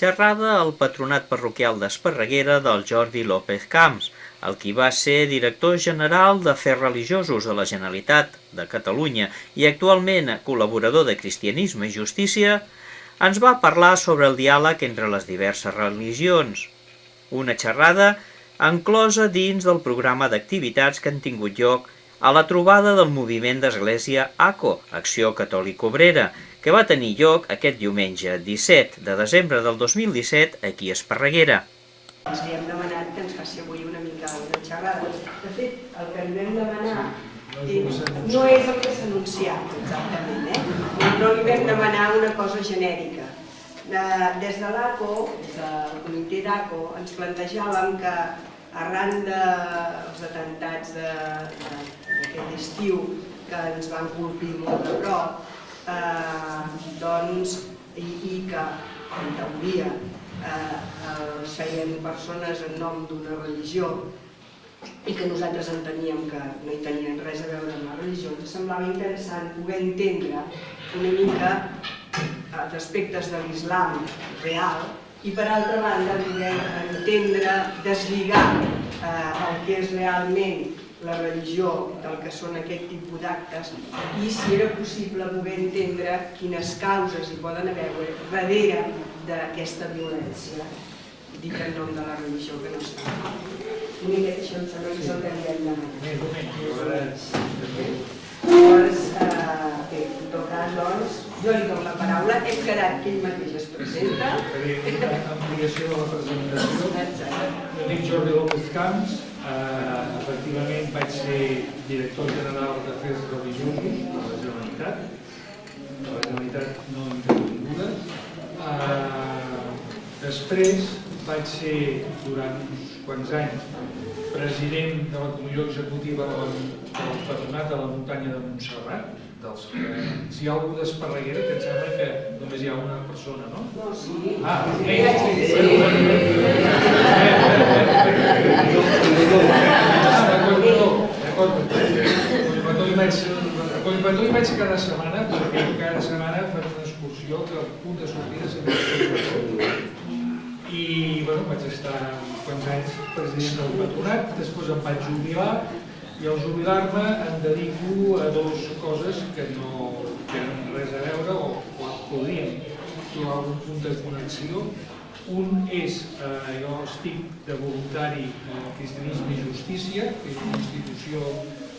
xerrada al Patronat Parroquial d'Esparreguera del Jordi López Camps, el qui va ser director general d'Afers Religiosos de la Generalitat de Catalunya i actualment col·laborador de Cristianisme i Justícia, ens va parlar sobre el diàleg entre les diverses religions. Una xerrada inclosa dins del programa d'activitats que han tingut lloc a la trobada del moviment d'Església ACO, Acció Catòlica Obrera, que va tenir lloc aquest diumenge 17 de desembre del 2017 aquí a Esparreguera. Li hem demanat que ens faci avui una mica una xerrada. De fet, el que li vam demanar no és el que s'ha anunciat exactament, però li vam demanar una cosa genèrica. Des de l'ACO, des del comitè d'ACO, ens plantejàvem que arran dels atentats d'aquest estiu que ens van colpir molt de prop, i que en teoria els feien persones en nom d'una religió i que nosaltres enteníem que no hi tenien res a veure amb la religió, ens semblava interessant poder entendre una mica els aspectes de l'islam real i per altra banda poder entendre, deslligar el que és realment la religió del que són aquest tipus d'actes i si era possible poder entendre quines causes hi poden haver darrere d'aquesta violència. Dic en nom de la religió, que no sé. Una miqueta això em sembla que és el que li hem demanat. Llavors, en tot cas, doncs, jo li dono la paraula, hem quedat que ell mateix es presenta. Ampliació de la presentació. Jo dic Jordi López Camps, efectivament vaig ser director general d'Afers Religiosos de la Generalitat no intervinguda. Després vaig ser durant uns quants anys president de la Comissió Executiva del Patronat de la Muntanya de Montserrat. Si hi ha algú d'Esparreguera, que em sembla que només hi ha una persona, no? No, sí. A Collbató hi vaig cada setmana, perquè cada setmana faig una excursió que al punt de sortida sempre és Collbató. I vaig estar uns quants anys president del patronat, després em vaig jubilar i al jubilar-me em dedico a dues coses que no tenen res a veure o podrien trobar algun punt de connexió. Un és, jo estic de voluntari a Cristianisme i Justícia, que és una institució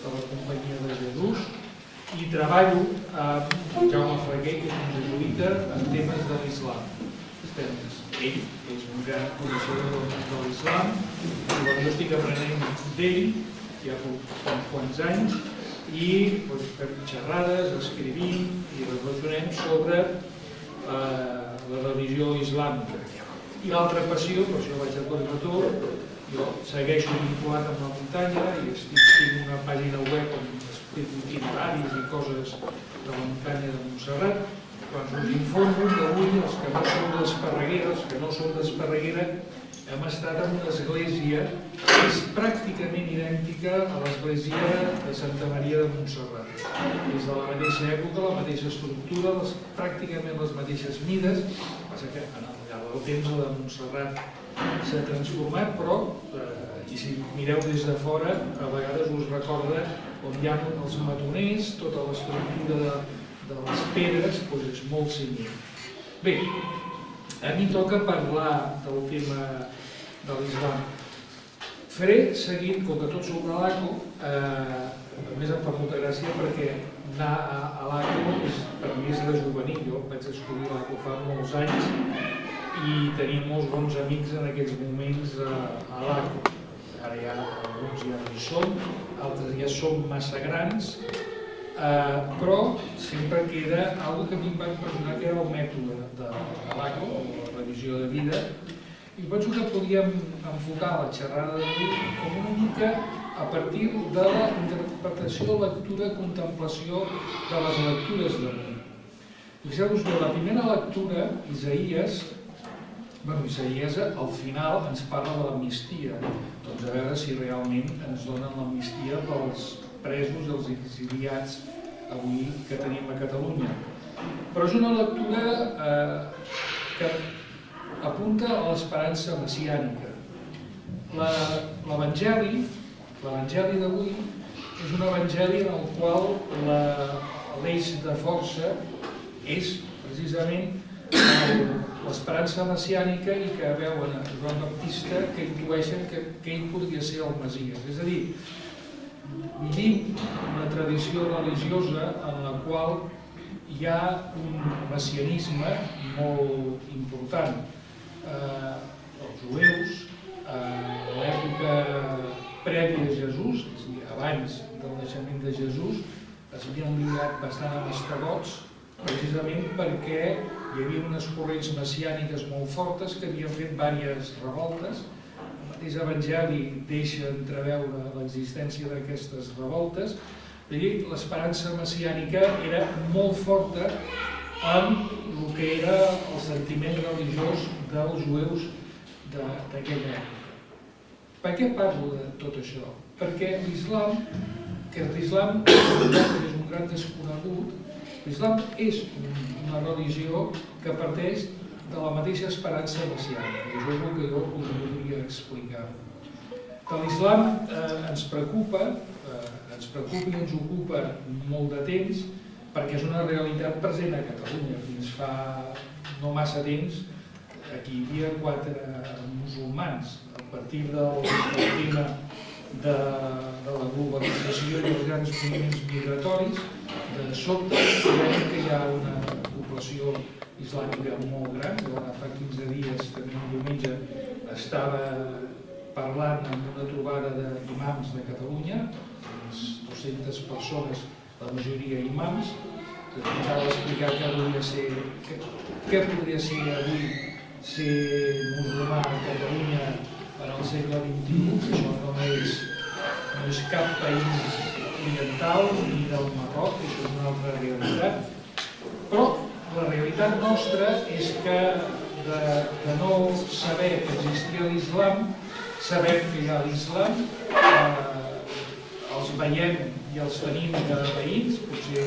de la Companyia de Jesús, i treballo amb Jaume Ferrer, que és un jesuïta, en temes de l'islam. Ell és un gran coneixedor de l'islam, i jo estic aprenent d'ell ja fa uns quants anys i fem xerrades, escrivim i reflexionem sobre la religió islàmica. I l'altra passió, per això vaig a Collbató, jo segueixo vinculat amb la muntanya i tinc una pàgina web on explico itineraris i coses de la muntanya de Montserrat. Quan us informo que avui els que no som d'Esparreguera, els que no som d'Esparreguera, hem estat en una església que és pràcticament idèntica a l'església de Santa Maria de Montserrat. És de la mateixa època, la mateixa estructura, pràcticament les mateixes mides, el que passa que al llarg del temps la de Montserrat s'ha transformat, però, i si mireu des de fora, a vegades us recorda on hi ha els matoners, tota l'estructura de les pedres, és molt similar. Bé, a mi toca parlar del tema de l'islam. Faré seguint, com que tots som de l'ACO, a més em fa molta gràcia perquè anar a l'ACO per mi és de juvenil. Jo vaig descobrir l'ACO fa molts anys i tenia molts bons amics en aquells moments a l'ACO. Ara ja alguns ja no hi som, altres ja som massa grans, però sempre queda alguna que a mi em va impressionar, que era el mètode de l'ACO, o la revisió de vida, i penso que podíem enfocar la xerrada d'avui com una mica a partir de la interpretació, lectura, contemplació de les lectures d'avui. Fixeu-vos bé, la primera lectura, Isaïes, al final ens parla de l'amnistia. Doncs a veure si realment ens donen l'amnistia pels presos i els exiliats avui que tenim a Catalunya. Però és una lectura que apunta a l'esperança messiànica. L'Evangeli d'avui és un evangeli en el qual l'eix de força és precisament l'esperança messiànica i que veuen a Joan Baptista que intueixen que ell podria ser el Messies. És a dir, vivim una tradició religiosa en la qual hi ha un messianisme molt important. Els jueus, a l'època prèvia a Jesús, és a dir, abans del naixement de Jesús, es havien lliurat bastant amb esterots, precisament perquè hi havia unes corrents messiàniques molt fortes que havien fet diverses revoltes. El mateix Evangeli deixa entreveure l'existència d'aquestes revoltes. L'esperança messiànica era molt forta amb el que era el sentiment religiós dels jueus d'aquella època. Per què parlo de tot això? Perquè l'islam, que l'islam és un gran desconegut, l'islam és una religió que parteix de la mateixa esperança messiànica. I això és el que jo us voldria explicar. Que l'islam ens preocupa i ens ocupa molt de temps perquè és una realitat present a Catalunya. Fins fa no massa temps aquí hi havia 4 musulmans. A partir del tema de la globalització i els grans moviments migratoris, de sobte veiem que hi ha una població islàmica molt gran. Fa 15 dies, també un diumenge, estava parlant amb una trobada d'imams de Catalunya, unes 200 persones, la majoria imams, que intentava explicar què podria ser avui ser musulmà a Catalunya en el segle XXI, que això no és cap país oriental ni del Marroc, això és una altra realitat. Però la realitat nostra és que de no saber que existia l'islam, sabem que hi ha l'islam, els veiem i els tenim de veïns, potser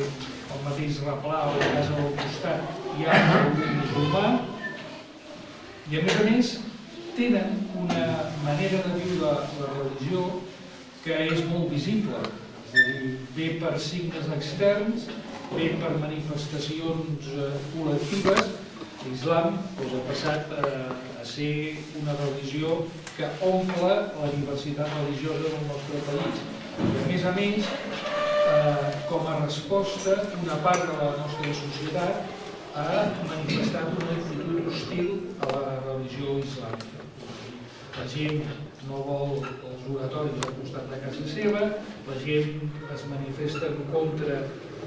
al mateix Replà o a la casa del costat hi ha algun musulmà, i a més tenen una manera de viure la religió que és molt visible, és a dir, ve per signes externs, ve per manifestacions col·lectives. L'islam ha passat a ser una religió que omple la diversitat religiosa del nostre país. I a més, com a resposta, una part de la nostra societat ha manifestat una actitud hostil a la religió islàmica. La gent no vol els oratoris al costat de casa seva, la gent es manifesta en contra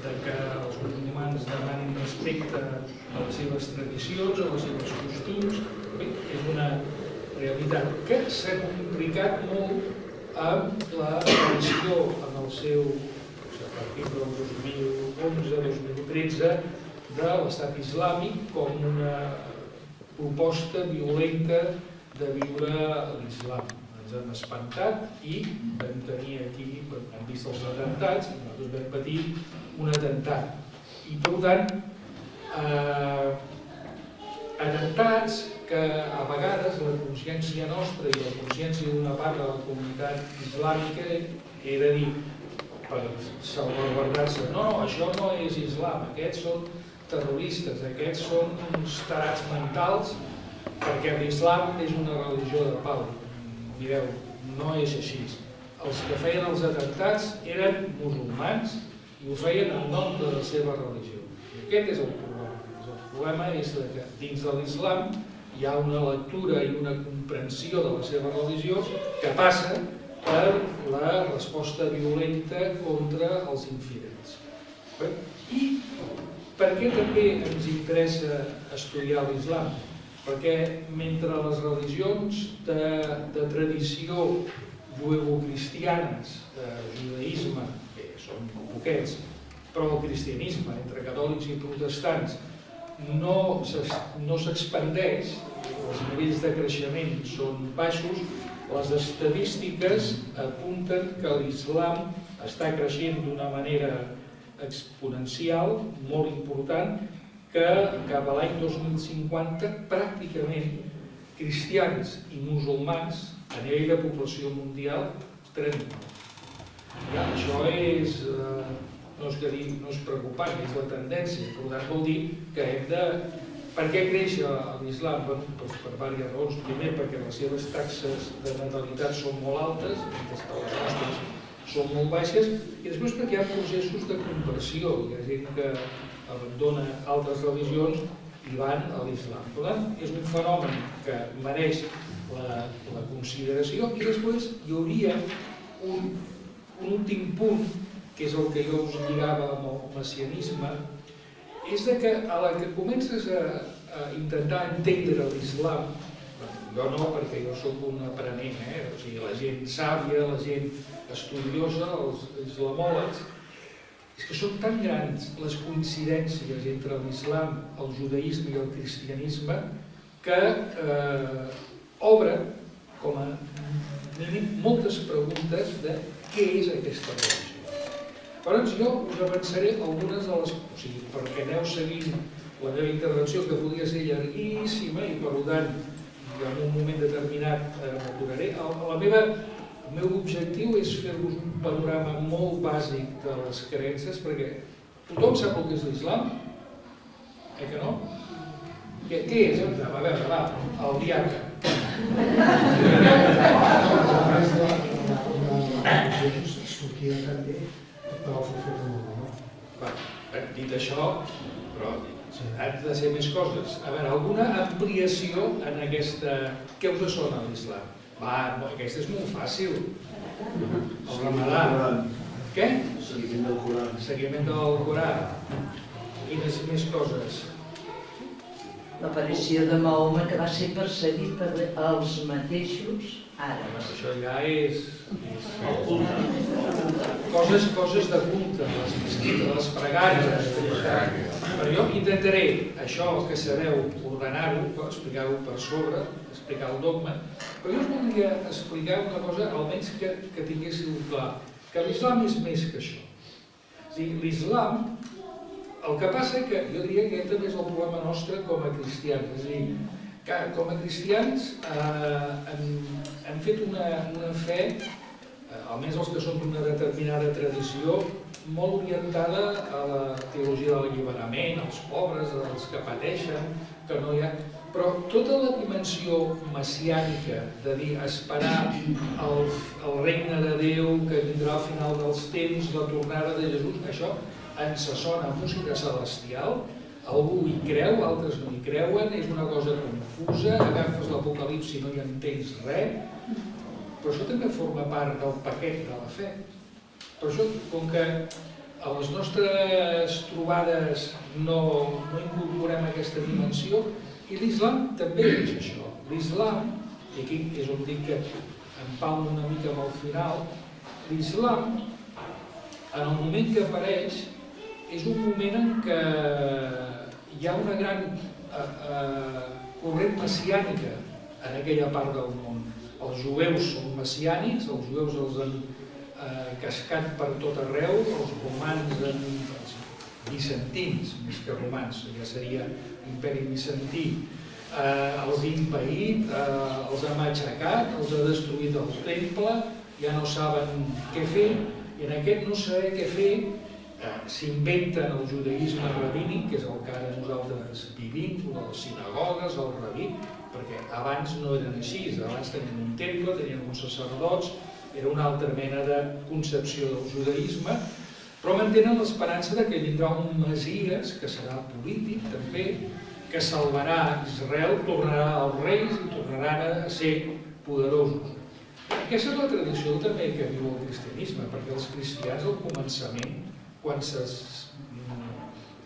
de que els musulmans demanin respecte a les seves tradicions, a les seves costums. És una realitat que s'ha complicat molt amb la religió en el seu, a partir del 2011-2013, de l'estat islàmic com una proposta violenta de viure l'islam. Ens han espantat i vam tenir aquí, hem vist els atemptats, i nosaltres vam patir un atemptat. I per tant, atemptats que a vegades la consciència nostra i la consciència d'una part de la comunitat islàmica era dir, per salvaguardar-se, no, això no és islam, aquests són terroristes, aquests són uns tarats mentals, perquè l'islam és una religió de pau. Mireu, no és així. Els que feien els atemptats eren musulmans i ho feien en nom de la seva religió. I aquest és el problema. El problema és que dins de l'islam hi ha una lectura i una comprensió de la seva religió que passa per la resposta violenta contra els infidels. I per què també ens interessa estudiar l'islam? Perquè mentre les religions de tradició judeocristianes, de judaïsme, que són poquets, però el cristianisme entre catòlics i protestants no s'expandeix, els nivells de creixement són baixos, les estadístiques apunten que l'islam està creixent d'una manera exponencial, molt important, que cap a l'any 2050 pràcticament cristians i musulmans a nivell de població mundial 39. Ja, això no és preocupant, és la tendència. Per tant, vol dir que hem de... Per què creix l'islam? Per diverses raons. Primer, perquè les seves taxes de natalitat són molt altes, mentre que les nostres són molt baixes, i després perquè hi ha processos de conversió. Hi ha gent que abandona altres religions i van a l'islam. Per tant, és un fenomen que mereix la consideració, i després hi hauria un últim punt, que és el que jo us lligava amb el messianisme, és que a la que comences a intentar entendre l'islam, jo no, perquè jo soc un aprenent, o sigui, la gent sàvia, la gent estudiosa, els islamòlegs, és que són tan grans les coincidències entre l'islam, el judaïsme i el cristianisme que obre com a mínim moltes preguntes de què és aquesta religió. Llavors jo us avançaré algunes de les... O sigui, perquè aneu seguint la meva intervenció, que podria ser llarguíssima i per tant en un moment determinat m'aturaré. El meu objectiu és fer-vos un panorama molt bàsic de les creences, perquè tothom sap el que és l'islam? Que no? Què és? A veure, va, el diaca. Sortia també per al profeta Muhammad. Dit això, però han de ser més coses. A veure, alguna ampliació en aquesta... Què us sona l'islam? Va, aquesta és molt fàcil. El Ramadà. Què? Seguiment del Corà. Seguiment del Corà. Quines més coses? L'aparició de Mahoma, que va ser perseguit per els mateixos àrabs. Això ja és el culte. Coses de culte, les pregàries. Però jo intentaré, això que sabeu, ordenar-ho, explicar-ho per sobre, explicar el dogma, però jo us voldria explicar una cosa, almenys que tinguéssiu clar, que l'islam és més que això. És a dir, l'islam, el que passa que jo diria que aquest també és el problema nostre com a cristians. És a dir, que com a cristians hem fet una fe, almenys els que són d'una determinada tradició, molt orientada a la teologia de l'alliberament, als pobres, als que pateixen, que no hi ha... Però tota la dimensió messiànica de dir, esperar el regne de Déu que vindrà al final dels temps, la tornada de Jesús, això ens sona música celestial, algú hi creu, altres no hi creuen, és una cosa confusa, agafes l'Apocalipsi i no hi entens res, però això també forma part del paquet de la fe. Per això, com que a les nostres trobades no incorporem aquesta dimensió, i l'islam també és això. L'islam, i aquí és on dic que em palmo una mica amb el final, l'islam, en el moment que apareix, és un moment en què hi ha una gran corrent messiànica en aquella part del món. Els jueus són messiànics, els jueus els han cascat per tot arreu, els romans, els bizantins, més que romans, ja seria l'imperi bizantí, els ha impedit, els ha matxacat, els ha destruït el temple, ja no saben què fer, i en aquest no saber què fer s'inventen el judaïsme rabínic, que és el que ara nosaltres vivim, de les sinagogues, el rabí, perquè abans no eren així, abans tenien un temple, tenien uns sacerdots, era una altra mena de concepció del judaïsme, però mantenen l'esperança de que vindrà un Messies, que serà polític també, que salvarà Israel, tornarà als reis i tornaran a ser poderosos. Aquesta és la tradició també que viu el cristianisme, perquè els cristians al començament, quan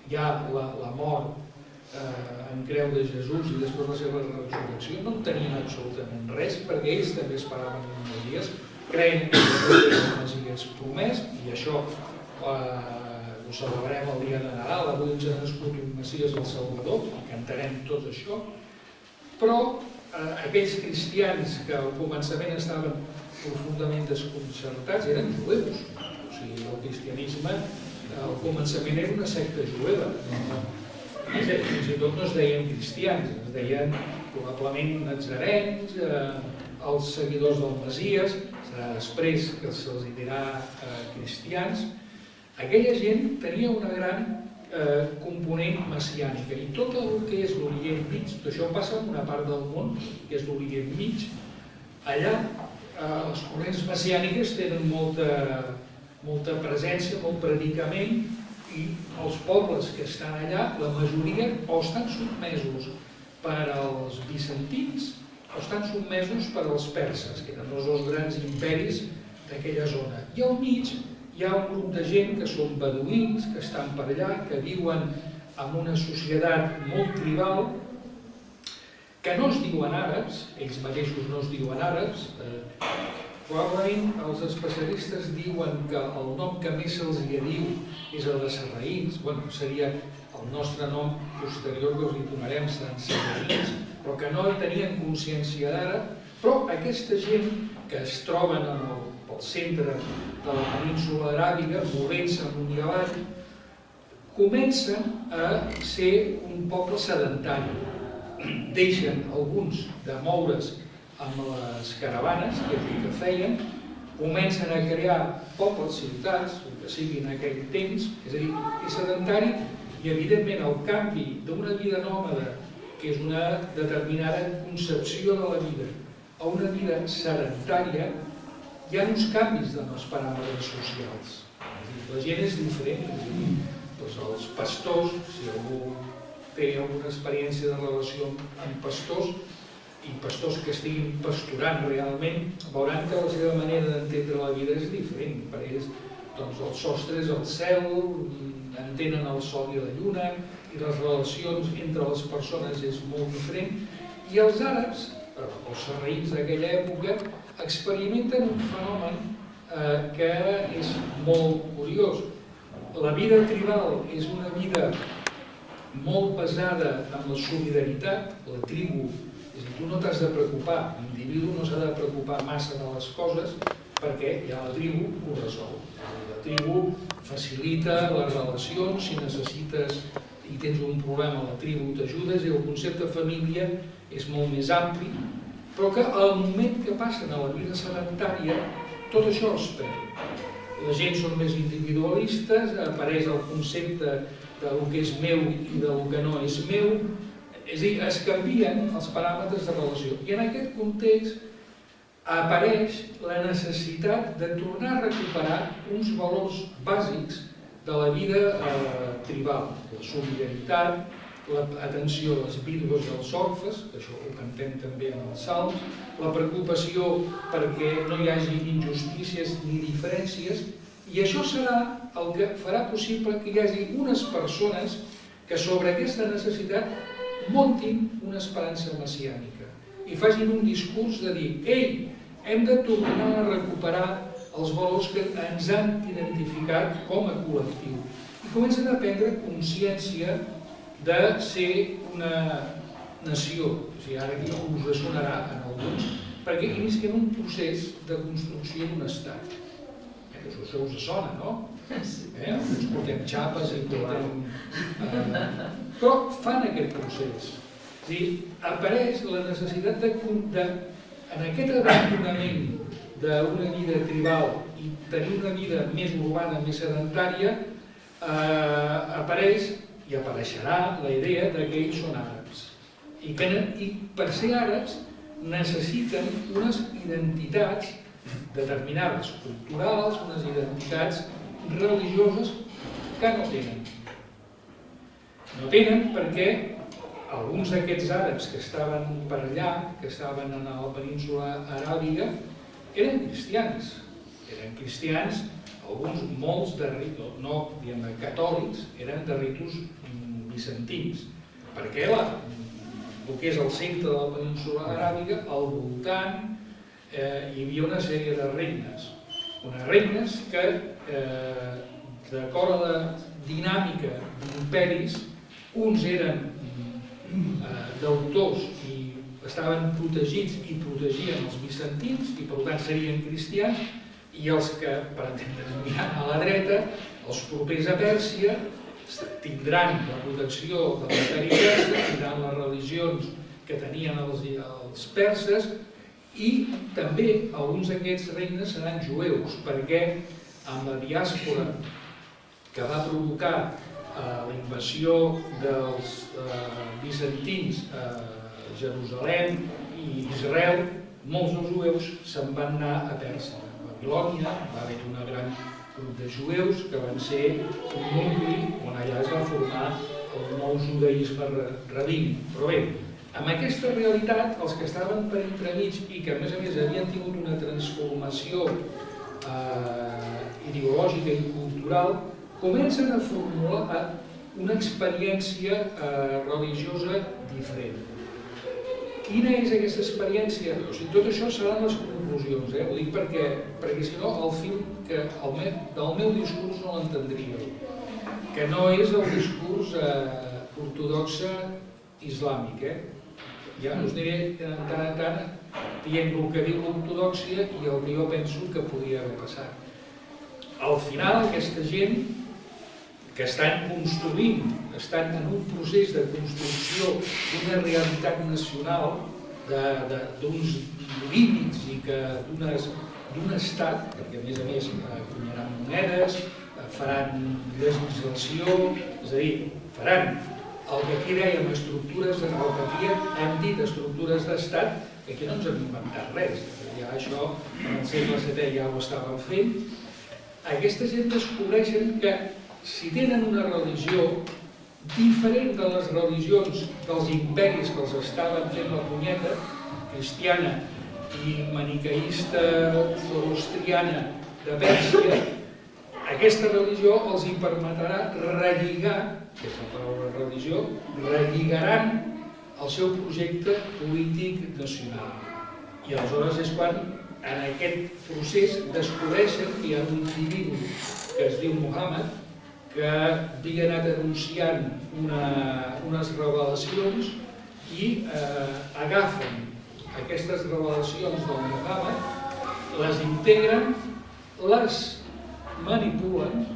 hi ha la mort en creu de Jesús i després la seva resurrecció, no en tenien absolutament res, perquè ells també esperaven un Messies, creien que era un Messies promès, i això ho celebrem el dia de Nadal, avui ens ha nascut un Messies al Salvador, cantarem tot això, però aquells cristians que al començament estaven profundament desconcertats eren jueus. O sigui, el cristianisme al començament era una secta jueva. Fins i tot no es deien cristians, es deien probablement natzarens, els seguidors del Messies, serà després que se'ls dirà cristians. Aquella gent tenia una gran component messiànica i tot el que és l'Orient Mig, això passa en una part del món que és l'Orient Mig, allà les corrents messiàniques tenen molta presència, molt predicament, i els pobles que estan allà, la majoria o estan sotmesos per als bizantins o estan sotmesos per als perses, que eren els dos grans imperis d'aquella zona. I al mig hi ha un grup de gent que són beduïns, que estan per allà, que viuen en una societat molt tribal, que no es diuen àrabs, ells mateixos no es diuen àrabs. Probablement els especialistes diuen que el nom que més se'ls hi diu és el de sarraïns, seria el nostre nom posterior que us hi donarem, sarraïns, però que no tenien consciència d'àrab, però aquesta gent que es troben pel centre de la península aràbiga, movent-se amunt i avall, comencen a ser un poble sedentari. Deixen alguns de moure's amb les caravanes, que és el que feien, comencen a crear pobles, ciutats, el que sigui en aquell temps, és a dir, és sedentari, i evidentment el canvi d'una vida nòmada, que és una determinada concepció de la vida, a una vida sedentària, hi ha uns canvis en els paràmetres socials. La gent és diferent, els pastors, si algú té alguna experiència de relació amb pastors, i pastors que estiguin pasturant realment, veuran que la seva manera d'entendre la vida és diferent. Per ells, el sostre és el cel, entenen el sol i la lluna, i les relacions entre les persones és molt diferent. I els àrabs, els sarraïns d'aquella època, experimenten un fenomen que és molt curiós. La vida tribal és una vida molt basada en la solidaritat, la tribu. És a dir, tu no t'has de preocupar, l'individu no s'ha de preocupar massa de les coses perquè ja la tribu ho resol. La tribu facilita les relacions, si necessites i tens un problema, la tribu t'ajuda, i el concepte família és molt més ampli, però que al moment que passen a la vida sedentària, tot això es perd. La gent són més individualistes, apareix el concepte del que és meu i del que no és meu, és a dir, es canvien els paràmetres de relació. I en aquest context apareix la necessitat de tornar a recuperar uns valors bàsics de la vida tribal, la solidaritat, l'atenció a les vídues i als orfes, que això ho cantem també en els salms, la preocupació perquè no hi hagi injustícies ni diferències, i això serà el que farà possible que hi hagi unes persones que sobre aquesta necessitat muntin una esperança messiànica i facin un discurs de dir: ei, hem de tornar a recuperar els valors que ens han identificat com a col·lectiu, i comencen a prendre consciència de ser una nació. O sigui, ara aquí us sonarà en alguns, perquè inicien un procés de construcció d'un estat. Això us sona, no? Alguns portem xapes i portem... Però fan aquest procés. És a dir, apareix la necessitat de, en aquest abandonament d'una vida tribal i tenir una vida més urbana, més sedentària, apareix i apareixerà la idea que ells són àrabs. I per ser àrabs necessiten unes identitats determinades, culturals, unes identitats religioses que no tenen. No tenen perquè alguns d'aquests àrabs que estaven per allà, que estaven a la península aràbiga, eren cristians. Eren cristians, alguns, molts de ritus, no diguem-ne catòlics, eren de ritus bizantins. Perquè el que és el centre de la península aràbiga, al voltant hi havia una sèrie de regnes. Unes regnes que, d'acord a la dinàmica d'imperis, uns eren deutors i estaven protegits i protegien els bizantins i per tant serien cristians, i els que, per entendre's, mirant a la dreta, els propers a Pèrsia, tindran la protecció de l'imperi persa, tindran les religions que tenien els perses, i també alguns d'aquests regnes seran jueus, perquè amb la diàspora que va provocar la invasió dels bizantins a Jerusalem i Israel, molts dels jueus se'n van anar a Pèrsia. A Babilònia va haver un gran grup de jueus que van ser un nucli on allà es va formar el nou judaïsme rabínic. Però bé, amb aquesta realitat, els que estaven per entremig i que a més havien tingut una transformació ideològica i cultural, comencen a formular una experiència religiosa diferent. Quina és aquesta experiència? Tot això seran les conclusions, ho dic perquè si no el fil del meu discurs no l'entendríeu, que no és el discurs ortodoxe islàmic. Ja us aniré de tant en tant dient el que diu l'ortodòxia i el que jo penso que podria haver passat. Al final, aquesta gent que estan construint, estan en un procés de construcció d'una realitat nacional, d'uns límits i d'un estat, perquè a més cunyaran monedes, faran legislació, és a dir, faran el que aquí dèiem estructures, el que aquí hem dit estructures d'estat, que aquí no ens hem inventat res, ja això en el segle VII ja ho estaven fent. Aquesta gent descobreixen que si tenen una religió diferent de les religions dels imperis que els estaven fent la punyeta, cristiana i maniqueïsta zoroastriana de Pèrsia, aquesta religió els hi permetrà relligar, que és la paraula religió, relligaran el seu projecte polític nacional. I aleshores és quan en aquest procés descobreixen que hi ha un individu que es diu Muhammad, que havia anat anunciant unes revelacions i agafen aquestes revelacions del Muhammad, les integren, les manipulen,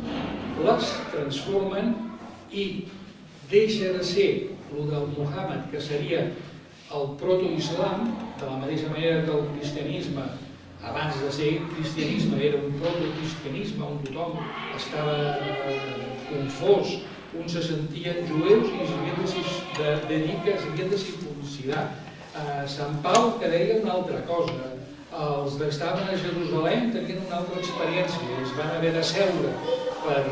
les transformen i deixa de ser el del Muhammad, que seria el proto-islam, de la mateixa manera que el cristianisme abans de ser cristianisme era un proto-cristianisme on tothom estava confós, uns se sentien jueus i s'havien de dir que s'havien de circumcidar. Sant Pau que deia una altra cosa, els que estaven a Jerusalem tenien una altra experiència, es van haver de seure per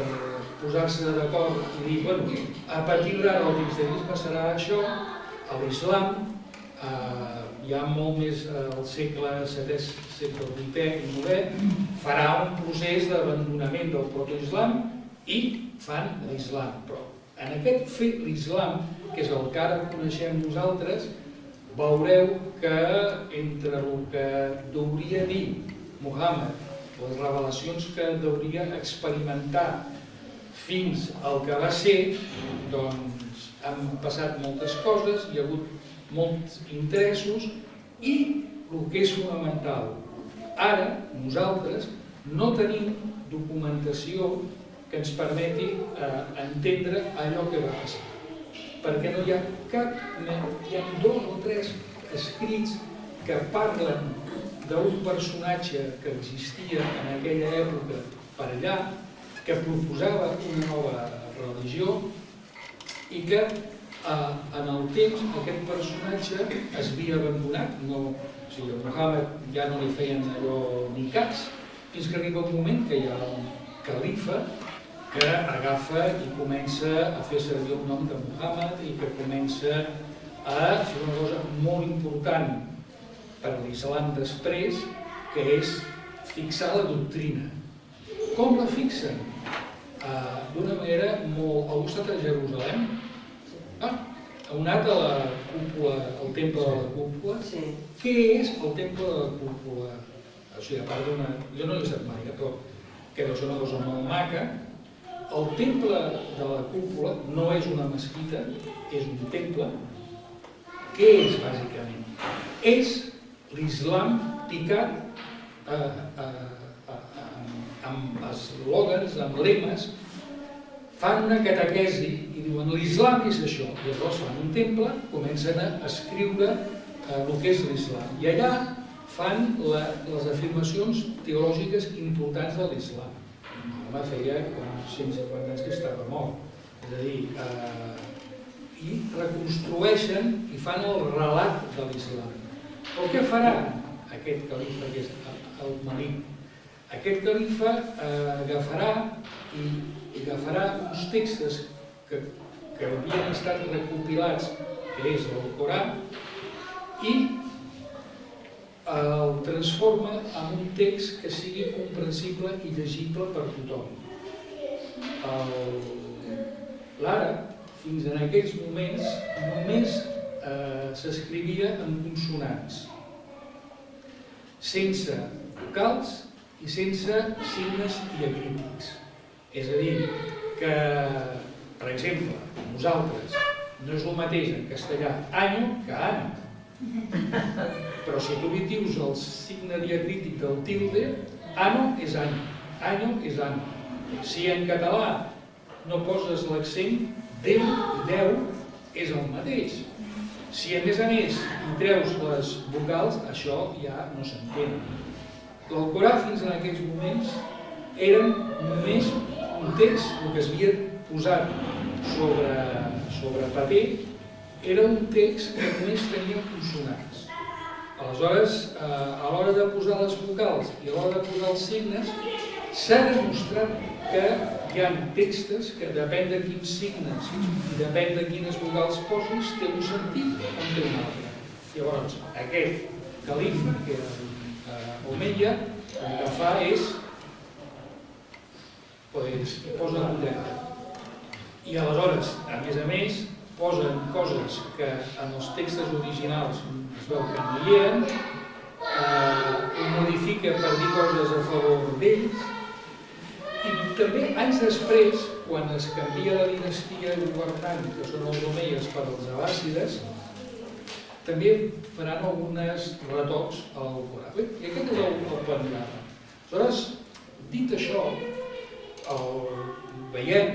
posar-se d'acord i dir, bueno, a partir d'ara el cristianisme serà això, a l'islam, ja molt més al segle VII, segle VIII i IX, farà un procés d'abandonament del protoislam i fan l'islam. Però en aquest fet l'islam, que és el que ara coneixem nosaltres, veureu que entre el que hauria dit Muhammad, les revelacions que hauria experimentar fins al que va ser, doncs han passat moltes coses, hi ha hagut molts interessos i el que és fonamental, ara nosaltres no tenim documentació que ens permeti entendre allò que va passar, perquè no hi ha cap, hi ha 2 o 3 escrits que parlen d'un personatge que existia en aquella època per allà, que proposava una nova religió i que en el temps aquest personatge es havia abandonat, o sigui, a Muhammad ja no li feien allò ni cas, fins que arriba un moment que hi ha un califa que agafa i comença a fer servir el nom de Muhammad i que comença a fer una cosa molt important per l'islam després, que és fixar la doctrina. Com la fixen? D'una manera molt... Algú ha estat a Jerusalem? Heu anat a la cúpula, al temple de la cúpula? Sí. Què és el temple de la cúpula? O sigui, a part d'una... Jo no hi he estat mai, però que deu ser una cosa molt maca. El temple de la cúpula no és una mesquita, és un temple. Què és, bàsicament? És l'islam picat amb eslògans, amb lemes fan una catequesi i diuen l'islam és això. I llavors fan un temple, comencen a escriure el que és l'islam. I allà fan les afirmacions teològiques importants de l'islam. Home, feia 150 anys que estava mort. És a dir, i reconstrueixen i fan el relat de l'islam. Però què farà aquest califa, que és el Malik? Aquest califa agafarà uns textos que havien estat recopilats, que és el Corà, i el transforma en un text que sigui comprensible i llegible per tothom. L'àrab, fins en aquells moments, només s'escrivia en consonants, sense vocals i sense signes diacrítics. És a dir, que, per exemple, nosaltres, no és el mateix en castellà año que ano. Però si tu li dius el signe diacrític del tilde, ano és any, año és ano. Si en català no poses l'accent, Déu i Déu és el mateix. Si a més hi treus les vocals, això ja no s'entén. L'Alcorà fins en aquells moments era només un text, el que s'havia posat sobre paper, era un text que només tenia consonants. Aleshores, a l'hora de posar les vocals i a l'hora de posar els signes, s'ha demostrat que hi ha textos que depèn de quins signes i depèn de quines vocals poses, té un sentit o en té un altre. Llavors, aquest califa, que era Omeia, el que fa és posa un dret. I aleshores, a més, posen coses que en els textos originals es veu que no hi eren, ho modifica per dir coses a favor d'ells, i també anys després, quan es canvia la dinastia governant, que són els omeies, per els abàssides, també faran algunes retocs a l'Alcorà. I aquest és el panorama. Aleshores, dit això, veiem,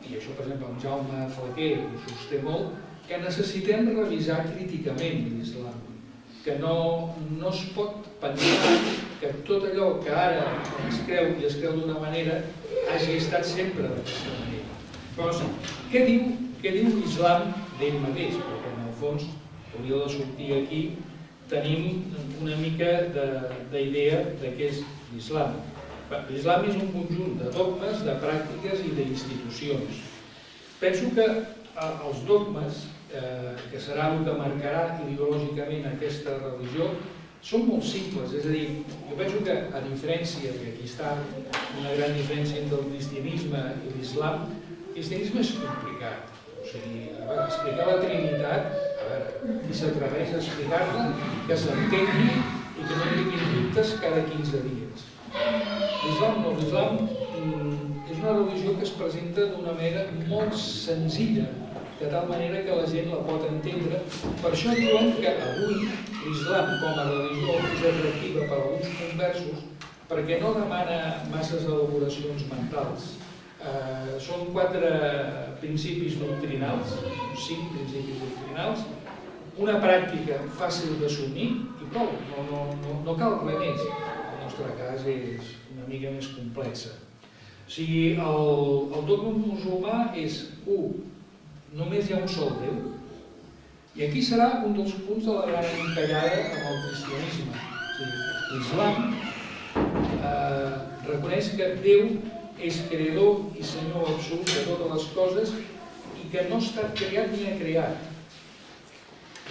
i això per exemple en Jaume Flaquer ho sosté molt, que necessitem revisar críticament l'islam, que no es pot pensar que tot allò que ara es creu i es creu d'una manera hagi estat sempre d'aquesta manera. Però què diu l'islam d'ell mateix? Perquè en el fons hauria de sortir aquí, tenim una mica d'idea de què és l'islam. L'islam és un conjunt de dogmes, de pràctiques i d'institucions. Penso que els dogmes, que serà el que marcarà ideològicament aquesta religió, són molt simples. És a dir, jo penso que, a diferència, que aquí està una gran diferència entre el cristianisme i l'islam, el cristianisme és complicat. O sigui, explicar la Trinitat, qui s'atreveix a explicar-la, que s'entengui i que no hi hagi dubtes cada 15 dies. L'islam no, l'islam és una religió que es presenta d'una manera molt senzilla, de tal manera que la gent la pot entendre. Per això diuen que avui l'islam com a religió és atractiva per a alguns conversos perquè no demana masses elaboracions mentals. Són 4 principis doctrinals, 5 principis doctrinals, una pràctica fàcil d'assumir i prou, no cal res més. El nostre cas és una mica més complexa. O sigui, el dogma musulmà és 1. Només hi ha un sol Déu. I aquí serà un dels punts de la gran encallada amb el cristianisme. L'islam reconeix que Déu és creador i senyor absolut de totes les coses i que no ha estat creat ni ha creat.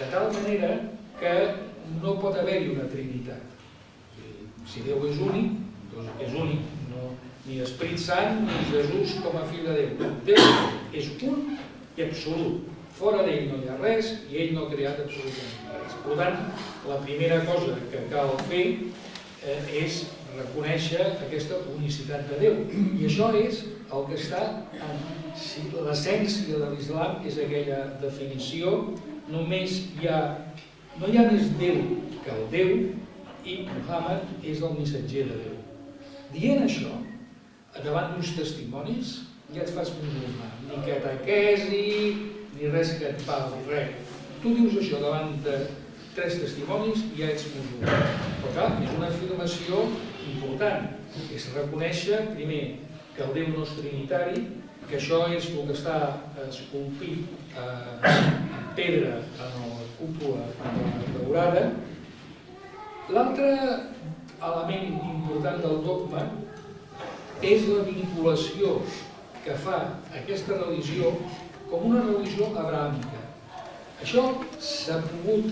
De tal manera que no pot haver-hi una trinitat. Si Déu és únic, doncs és únic. Ni Esperit Sant ni Jesús com a fill de Déu. Déu és un i absolut. Fora d'ell no hi ha res i ell no ha creat absolutament res. Per tant, la primera cosa que cal fer és reconèixer aquesta unicitat de Déu. I això és el que està en l'essència de l'islam, és aquella definició. No hi ha més Déu que el Déu i Muhammad és el missatger de Déu. Dient això, davant d'uns testimonis, ja et fas musulmà. Ni catequesi, ni res que et valgui, res. Tu dius això davant de 3 testimonis i ja ets musulmà. Però clar, és una afirmació important. És reconèixer, primer, que el Déu no és trinitari, que això és el que està esculpit en pedra en la cúpula daurada. L'altre element important del dogma és la vinculació que fa aquesta religió com una religió abrahàmica. Això s'ha pogut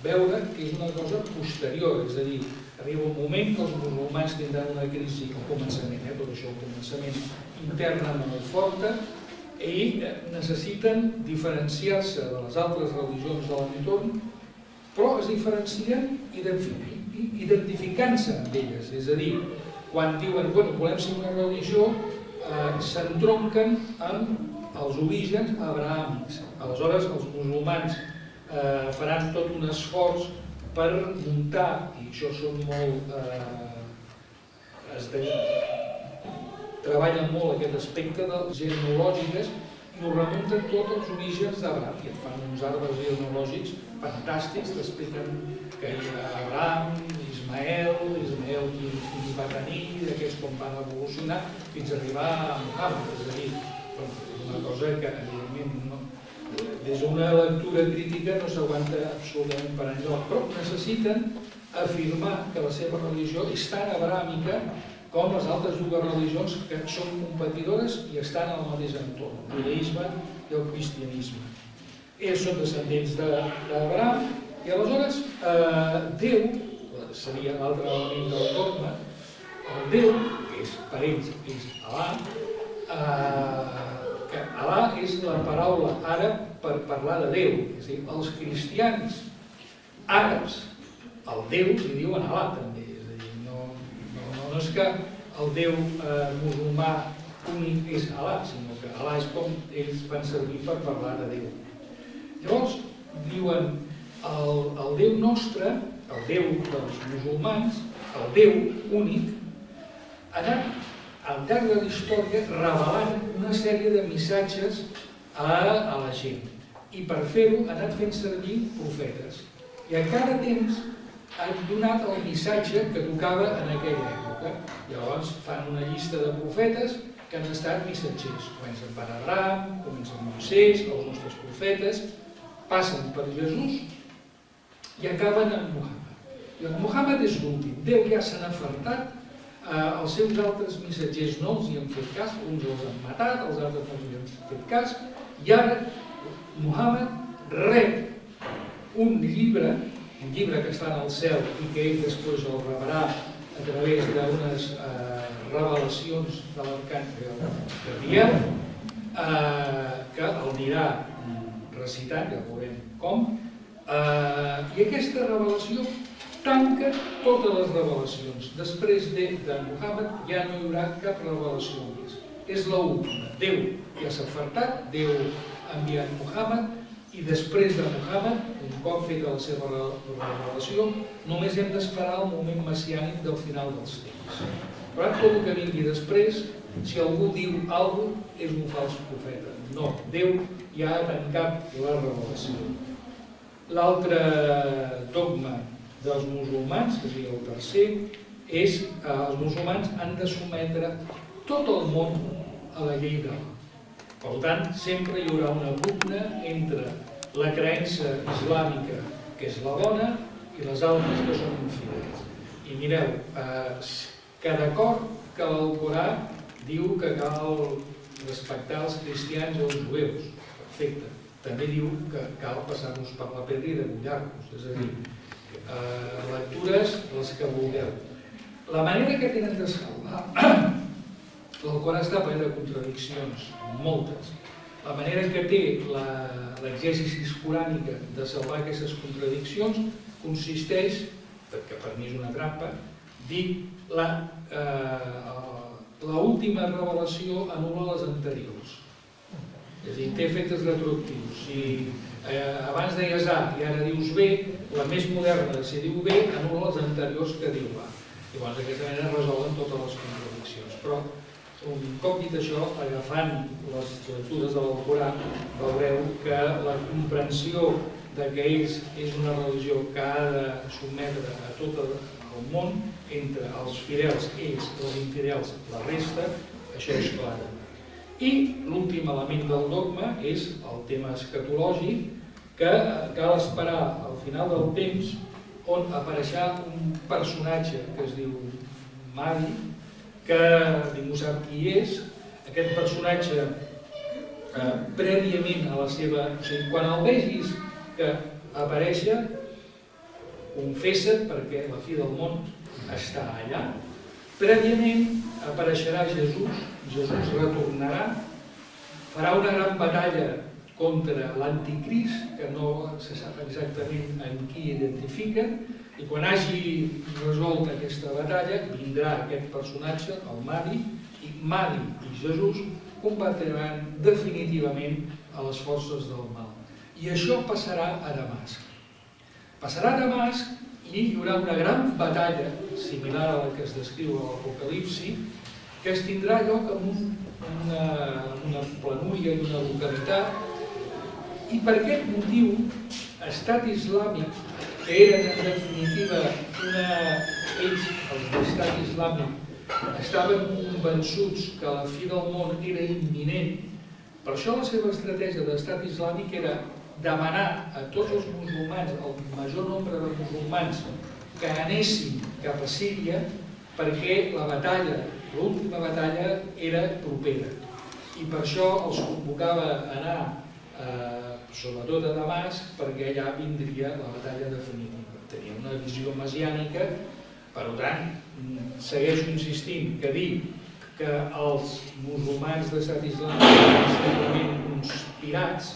veure que és una cosa posterior, és a dir, arriba un moment que els musulmans tindran una crisi al començament, tot això al començament interna molt forta, i necessiten diferenciar-se de les altres religions de l'entorn, però es diferencien identificant-se amb elles. És a dir, quan diuen, bueno, volem ser una religió, s'entronquen amb els orígens abrahàmics. Aleshores, els musulmans faran tot un esforç per muntar, i això són molt... treballen molt aquest aspecte de genealògiques i ho remunten tots els orígens d'Abraham. I et fan uns arbres genealògics fantàstics, t'expliquen que hi ha Abraham, Ismael qui va tenir, d'aquests com van evolucionar, fins a arribar a Muhammad. És a dir, és una cosa que evidentment des d'una lectura crítica no s'aguanta absolutament per enlloc, però necessiten afirmar que la seva religió és tan abrahàmica com les altres dues religions que són competidores i estan al mateix entorn, el judaisme i el cristianisme. Ells són descendents d'Abraham i aleshores Déu, seria l'altre element del dogma, el Déu, que és per ells, és Alà, que Alà és la paraula àrab per parlar de Déu. És a dir, els cristians àrabs, el Déu li diuen Alà també. És a dir, no és que el Déu musulmà únic és Alà, sinó que Alà és com ells van servir per parlar de Déu. Llavors, diuen, el Déu nostre, el Déu dels musulmans, el Déu únic, ha anat al llarg de la història revelant una sèrie de missatges a la gent. I per fer-ho ha anat fent servir profetes. I a cada temps ha donat el missatge que tocava en aquella època. Llavors fan una llista de profetes que han estat missatgers. Comencen per Abraham, comencen Moisès, els nostres profetes, passen per Jesús i acaben amb Muhammad. I el Muhammad és l'últim. Déu ja se n'ha fartat. Els seus altres missatgers no els hi han fet cas, uns els han matat, els altres no els hi han fet cas, i ara Muhammad rep un llibre que està en el cel i que ell després el rebrà a través d'unes revelacions de l'arcàngel Gabriel, que el anirà recitant, ja veurem com, i aquesta revelació tanca totes les revelacions. Després de Muhammad ja no hi haurà cap revelació més. És l'última. Déu ja s'ha fartat, Déu ha enviat Muhammad, i després de Muhammad, un cop feta la seva revelació, només hem d'esperar el moment messiànic del final dels temps. Però tot el que vingui després, si algú diu alguna cosa, és un fals profeta. No, Déu ja ha tancat la revelació. L'altre dogma dels musulmans, que seria el tercer, és que els musulmans han de sotmetre tot el món a la llei d'Allah. Per tant, sempre hi haurà una pugna entre la creença islàmica, que és la bona, i les altres que són infidels. I mireu, que d'acord que l'Alcorà diu que cal respectar els cristians i els jueus, perfecte. També diu que cal passar-nos per la pedra i degollar-nos, és a dir, lectures les que vulgueu. La manera que tenen de salvar, l'Alcorà està ple de contradiccions, moltes. La manera que té l'exegesi corànica de salvar aquestes contradiccions consisteix, perquè per mi és una trampa, dir l'última revelació anul·la les anteriors. És a dir, té efectes retroactius. Si abans deies A i ara dius B, la més moderna, si diu B, anul·la les anteriors que diu A. Llavors, d'aquesta manera resolen totes les contradiccions. Però un cop dit això, agafant les lectures de l'Alcorà, veureu que la comprensió que és una religió que ha de sotmetre a tot el món, entre els fidels, ells, els infidels, la resta, això és clar. I l'últim element del dogma és el tema escatològic, que cal esperar al final del temps, on apareixerà un personatge que es diu Mahdi, que ningú sap qui és. Aquest personatge, prèviament a la seva... O sigui, quan el vegis que aparèixer, confessa't perquè la fi del món està allà. Prèviament apareixerà Jesús, Jesús retornarà, farà una gran batalla contra l'anticrist, que no se sap exactament en qui identifica, i quan hagi resolt aquesta batalla vindrà aquest personatge, el Mahdi, i Mahdi i Jesús combatran definitivament a les forces del mal. I això passarà a Damasc. Passarà a Damasc i hi haurà una gran batalla, similar a la que es descriu a l'Apocalipsi, que es tindrà lloc en una planúria i una localitat. I per aquest motiu, Estat Islàmic, que eren en definitiva ells, els d'Estat Islàmic, estaven convençuts que la fi del món era imminent. Per això la seva estratègia d'Estat Islàmic era demanar a tots els musulmans, el major nombre de musulmans, que anessin cap a Síria perquè la batalla, l'última batalla, era propera. I per això els convocava a anar sobretot a Damasc, perquè allà vindria la batalla definitiva. Tenia una visió messiànica, per tant, segueixo insistint que dir que els musulmans d'Estat Islàmic eren simplement uns pirats,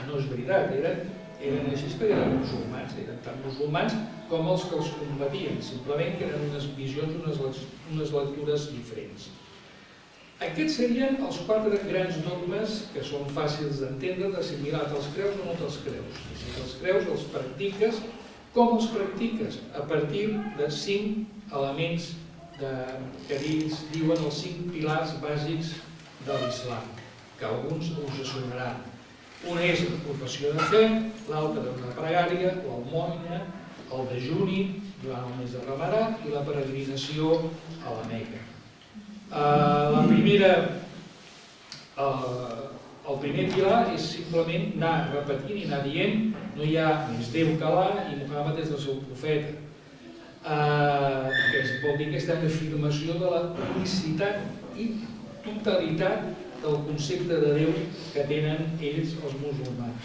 no és veritat, eren així perquè eren musulmans, eren tan musulmans com els que els combatien, simplement que eren unes visions, unes lectures diferents. Aquests serien els 4 grans dogmes que són fàcils d'entendre, d'assimilar. Te'ls creus o no te'ls creus? Si te'ls creus, els practiques. Com els practiques? A partir de 5 elements que ells diuen els 5 pilars bàsics de l'Islam, que alguns us sonaran. Un és la professió de fe, l'altre una pregària, l'almoina, el dejuni durant el mes de Ramadà i la peregrinació a la Meca. El primer pilar és simplement anar repetint i anar dient no hi ha més Déu que Allah i Muhammad és el seu profeta, que vol dir aquesta afirmació de la unicitat i totalitat del concepte de Déu que tenen ells, els musulmans,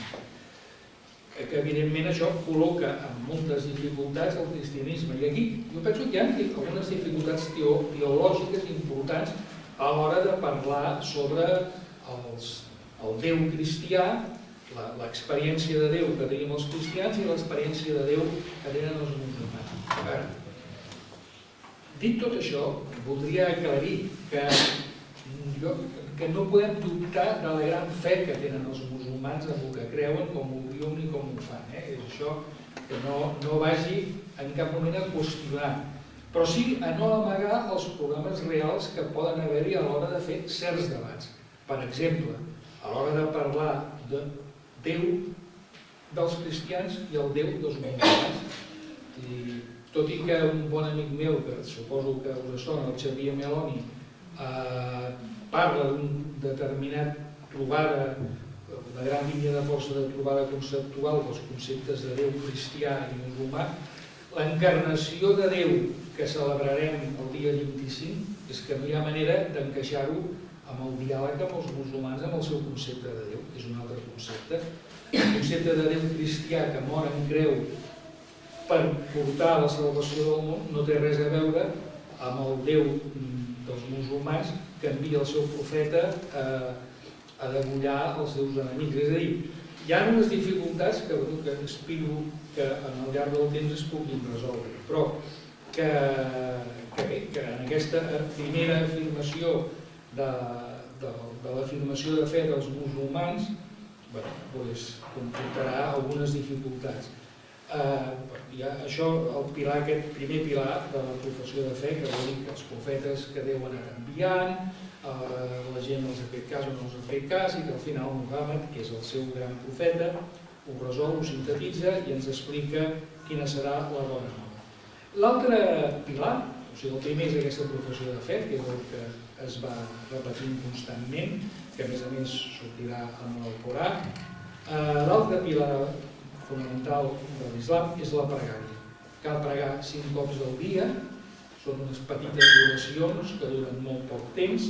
que evidentment això col·loca amb moltes dificultats el cristianisme. I aquí jo penso que hi ha algunes dificultats teològiques importants a l'hora de parlar sobre el Déu cristià, l'experiència de Déu que tenim els cristians i l'experiència de Déu que tenen els musulmans. Dit tot això, voldria aclarir que no podem dubtar de la gran fe que tenen els musulmans en el que creuen, com ho diuen i com ho fan. És això que no vagi en cap moment a qüestionar, però sí a no amagar els problemes reals que poden haver-hi a l'hora de fer certs debats. Per exemple, a l'hora de parlar de Déu dels cristians i el Déu dels musulmans. Tot i que un bon amic meu, que suposo que us sona, el Xavier Meloni, parla d'un determinat trobada, una gran línia de força de trobada conceptual dels conceptes de Déu cristià i musulmà, l'encarnació de Déu que celebrarem el dia 25 és que no hi ha manera d'encaixar-ho amb el diàleg amb els musulmans amb el seu concepte de Déu, és un altre concepte. El concepte de Déu cristià que mor en creu per portar la salvació del món no té res a veure amb el Déu dels musulmans que envia el seu profeta a degollar els seus enemics. És a dir, hi ha unes dificultats que espero que al llarg del temps es puguin resoldre, però que en aquesta primera afirmació de l'afirmació de fe dels musulmans comportarà algunes dificultats. Això, el primer pilar de la professió de fe, que vol dir que els profetes que Déu ha anat enviant, la gent els ha fet cas o no els ha fet cas, i que al final Muhammad, que és el seu gran profeta, ho resol, ho sintetitza i ens explica quina serà la bona nova. L'altre pilar, o sigui, el primer és aquesta professió de fe, que és el que es va repetint constantment, que a més sortirà amb el Corà. L'altre pilar fonamental de l'islam és la pregària. Cal pregar 5 cops al dia, són unes petites oracions que duren molt poc temps,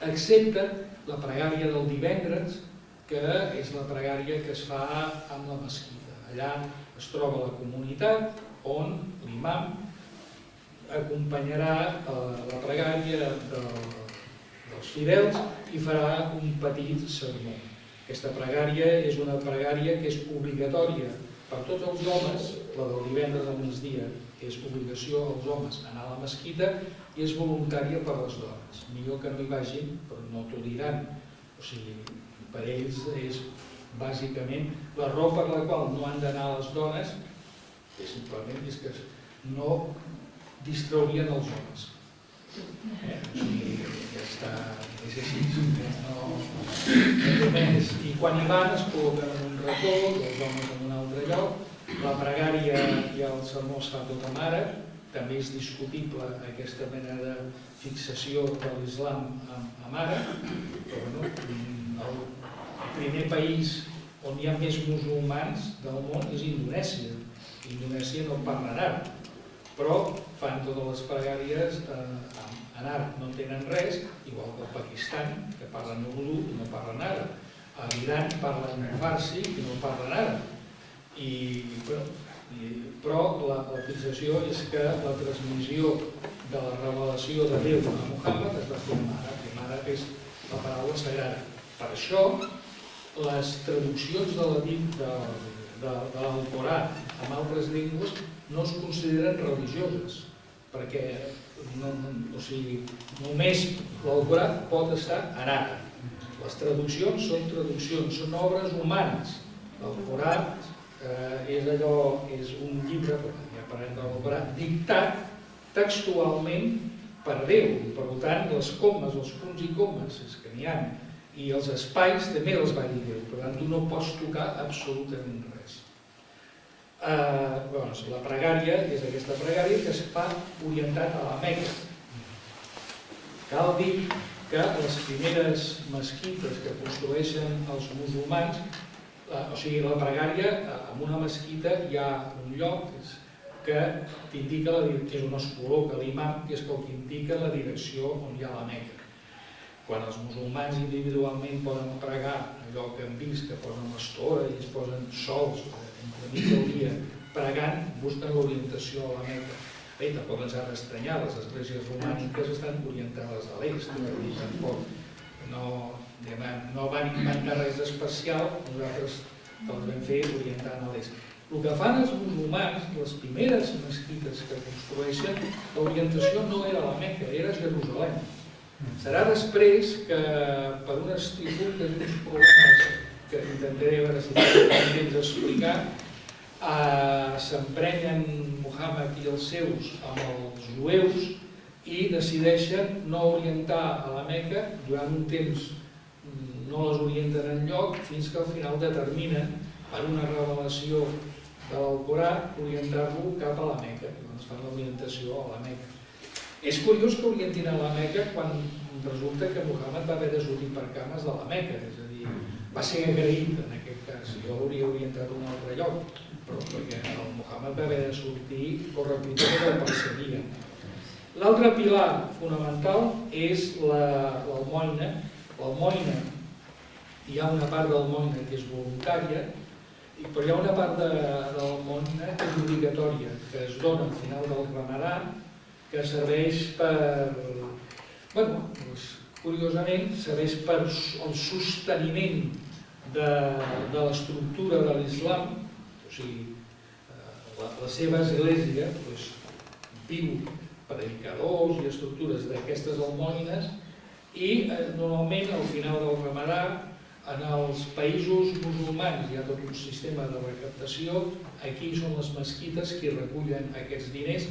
excepte la pregària del divendres, que és la pregària que es fa amb la mesquita. Allà es troba la comunitat on l'imam acompanyarà la pregària dels fidels i farà un petit sermó. Aquesta pregària és una pregària que és obligatòria per tots els homes, la del divendres al migdia és obligació als homes anar a la mesquita i és voluntària per les dones. Millor que no hi vagin, però no t'ho diran. O sigui, per ells és bàsicament la raó per la qual no han d'anar les dones és simplement que no distraurien els homes. O sigui, ja està, és així. I quan hi van es col·loquen en un racó, els homes en un altre lloc. La pregària i el sermó es fa tot amb àrab. També és discutible aquesta mena de fixació de l'islam amb àrab. Però el primer país on hi ha més musulmans del món és Indonèsia. Indonèsia no parla àrab, però fan totes les pregàries en àrab, no tenen res, igual que el Pakistan, que parlen urdu i no parlen àrab. A l'Iran parlen farsi i no parlen àrab. Però la fixació és que la transmissió de la revelació de Déu a Muhammad es va fer en àrab, i àrab és la paraula sagrada. Per això, les traduccions de l'Alcorà en altres llengües no es consideren religioses, perquè només l'Alcorà pot estar en àrab. Les traduccions són obres humanes. L'Alcorà és un llibre, ja parlem de l'Alcorà, dictat textualment per Déu. Per tant, les comes, els punts i comes, és que n'hi ha, i els espais també els va dir Déu. Per tant, tu no pots tocar absolutament res. La pregària és aquesta pregària que es fa orientat a la Meca. Cal dir que les primeres mesquites que construeixen els musulmans, o sigui, la pregària, en una mesquita hi ha un lloc que t'indica, que és on es col·loca l'imam, que és el que indica la direcció on hi ha la Meca. Quan els musulmans individualment poden pregar, allò que hem vist, que posen l'estora i es posen sols entremig del dia pregant, busquen l'orientació a la Meca. Bé, tampoc ens ha d'estranyar, les esglésies romàniques estan orientades a l'est, tampoc no van inventar res especial, nosaltres els vam fer orientant a l'est. El que fan els musulmans, les primeres mesquites que construeixen, l'orientació no era la Meca, era Jerusalem. Serà després que, per unes trifulques i uns problemes que intentaré veure si tinc temps d'explicar, s'emprenyen Muhammad i els seus amb els jueus i decideixen no orientar a la Meca. Durant un temps no les orienten enlloc, fins que al final determinen, per una revelació de l'Alcorà, orientar-lo cap a la Meca. Llavors fan l'orientació a la Meca. És curiós que orientin a la Meca quan resulta que Muhammad va haver de sortir per cames de la Meca, és a dir, va ser agraït en aquest cas. Jo l'hauria orientat a un altre lloc, però perquè el Muhammad va haver de sortir correcuita que el perseguia. L'altre pilar fonamental és l'almoina. L'almoina, hi ha una part de l'almoina que és voluntària, però hi ha una part de l'almoina que és obligatòria, que es dona al final del Ramadà, que serveix per, curiosament, serveix per el sosteniment de l'estructura de l'islam. O sigui, la seva església viu predicadors i estructures d'aquestes almoines i normalment al final del Ramadà En els països musulmans hi ha tot un sistema de recaptació, aquí són les mesquites qui recullen aquests diners,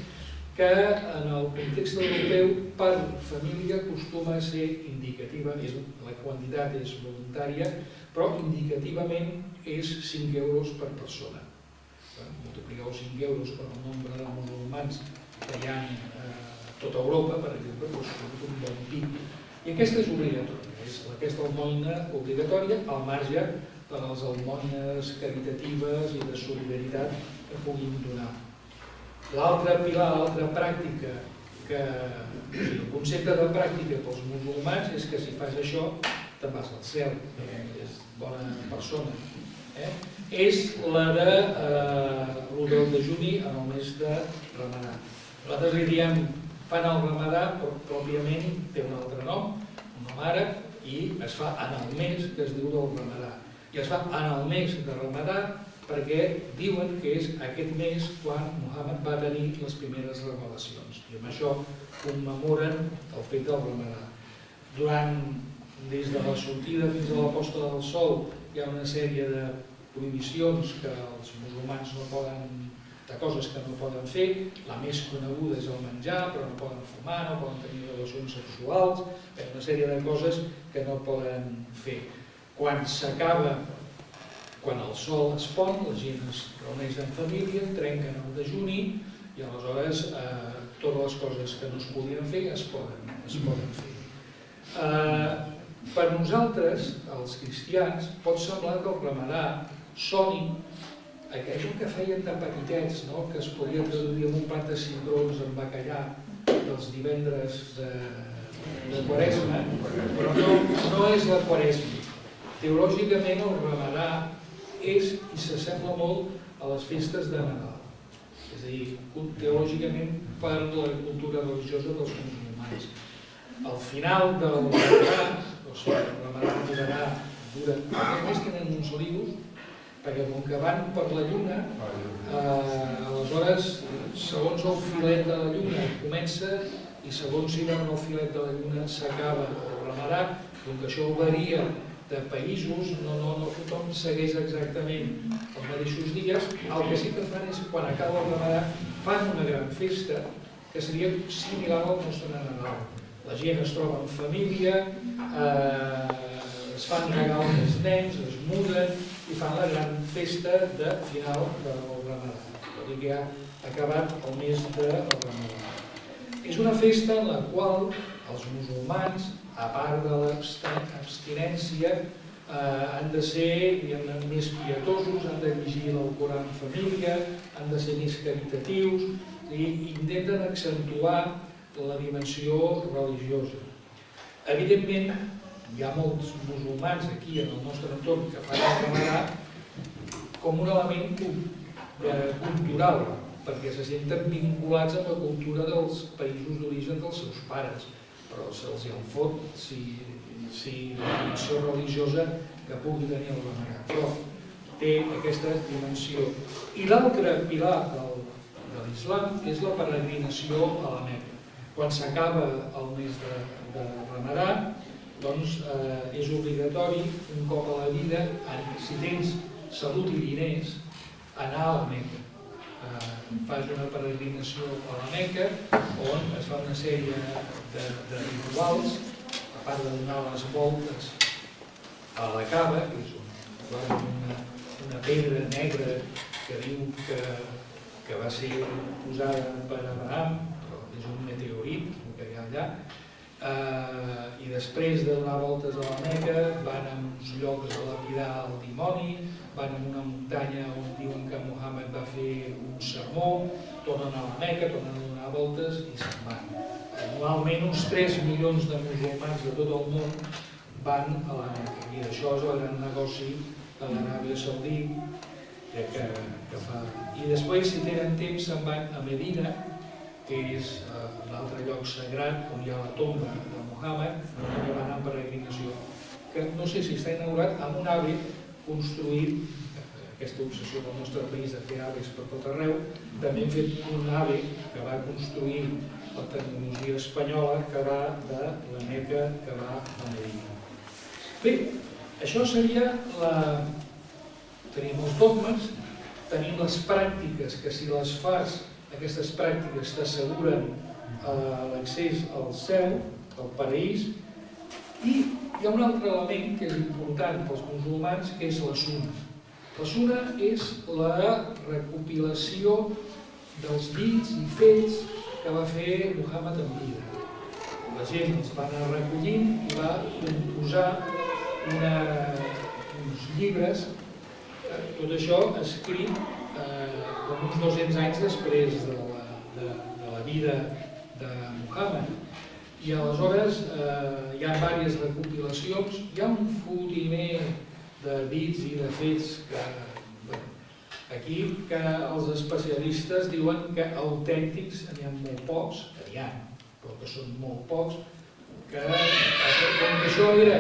que en el context europeu per família acostuma a ser indicativa, la quantitat és voluntària, però indicativament és 5 euros per persona. Multipliqueu 5 euros per el nombre de musulmans que hi ha a tota Europa, per exemple, doncs un bon pit. I aquesta és obligatòria, és aquesta almoina obligatòria al marge de les almoines caritatives i de solidaritat que puguin donar. L'altre pilar, l'altra pràctica, el concepte de pràctica pels musulmans és que si fas això te'n vas al cel, és bona persona. És la del dejuni en el mes de Ramadà. Nosaltres li diem fan el Ramadà, però pròpiament té un altre nom, un nom àrab, i es fa en el mes que es diu del Ramadà. I es fa en el mes de Ramadà perquè diuen que és aquest mes quan Muhammad va tenir les primeres revelacions. I amb això commemoren el fet del Ramadà. Des de la sortida fins a la posta del sol hi ha una sèrie de prohibicions que els musulmans no poden, de coses que no poden fer. La més coneguda és el menjar, però no poden fumar, no poden tenir relacions sexuals, una sèrie de coses que no poden fer. Quan s'acaba, quan el sol es pon, la gent es reuneix en família, trenquen el dejuni i aleshores totes les coses que no es podien fer es poden fer. Per nosaltres, els cristians, pot semblar que el Ramadà soni allò que feien de petitets, que es podia traduir en un plat de cigrons amb bacallà dels divendres de Quaresma, però no és la Quaresma. Teològicament el Ramadà és i s'assembla molt a les festes de Nadal. És a dir, teològicament per la cultura religiosa dels musulmans. Al final del Ramadà, o sigui, el Ramadà dura més tenen uns lius, perquè com que van per la lluna, aleshores, segons el filet de la lluna comença i segons si veuen el filet de la lluna s'acaba el Ramadà, com que això varia de països, no tothom segueix exactament els mateixos dies. El que sí que fan és, quan acaba el Ramadà, fan una gran festa que seria similar al nostre Nadal. La gent es troba en família, es fan regals als nens, es muden i fan la gran festa de final del Ramadà, vol dir que ha acabat el mes de Ramadà. És una festa en la qual els musulmans, a part de l'abstinència, han de ser més pietosos, han de llegir l'Alcorà en família, han de ser més caritatius i intenten accentuar la dimensió religiosa. Evidentment, hi ha molts musulmans aquí en el nostre entorn que fan el Ramadà com un element cultural, perquè se senten vinculats amb la cultura dels països d'origen dels seus pares, però se'ls en fot si la dimensió religiosa que pugui tenir el Ramadà, però té aquesta dimensió. I l'altre pilar de l'islam és la peregrinació a la Meca. Quan s'acaba el mes de Ramadà, doncs és obligatori un cop a la vida, si tens salut i diners, anar a la Meca. Fas una peregrinació a la Meca on es fa una sèrie de rituals, a part de donar les voltes a la Kaaba, que és una pedra negra que diu que va ser posada per Abraham, però és un meteorit que hi ha allà, i després de donar voltes a la Meca van a uns llocs a lapidar el dimoni, van a una muntanya on diuen que Muhammad va fer un sermó, tornen a la Meca, tornen a donar voltes i se'n van. Anualment uns 3 milions de musulmans de tot el món van a la Meca, i això és el gran negoci de l'Aràbia Saudita que fa. I després, si tenen temps, se'n van a Medina, que és l'altre lloc sagrat on hi ha la tomba de Muhammad, on hi van en peregrinació, que no sé si està inaugurat amb un ave construït, aquesta obsessió del nostre país de fer aves per tot arreu, també hem fet un ave que va construir la tecnologia espanyola que va de la Meca que va a Medina. Bé, Això seria tenim els dogmes, tenim les pràctiques, que si les fas, aquestes pràctiques t'asseguren l'accés al cel, al paraís, i hi ha un altre element que és important pels musulmans, que és la suna. La suna és la recopilació dels dits i fets que va fer Muhammad en vida. La gent els va anar recollint i va composar uns llibres, tot això escrit uns 200 anys després de la vida de Muhammad. I aleshores hi ha diverses recopilacions, hi ha un fotimer de dits i de fets aquí que els especialistes diuen que autèntics n'hi ha molt pocs, que n'hi ha, però que són molt pocs, que com que això era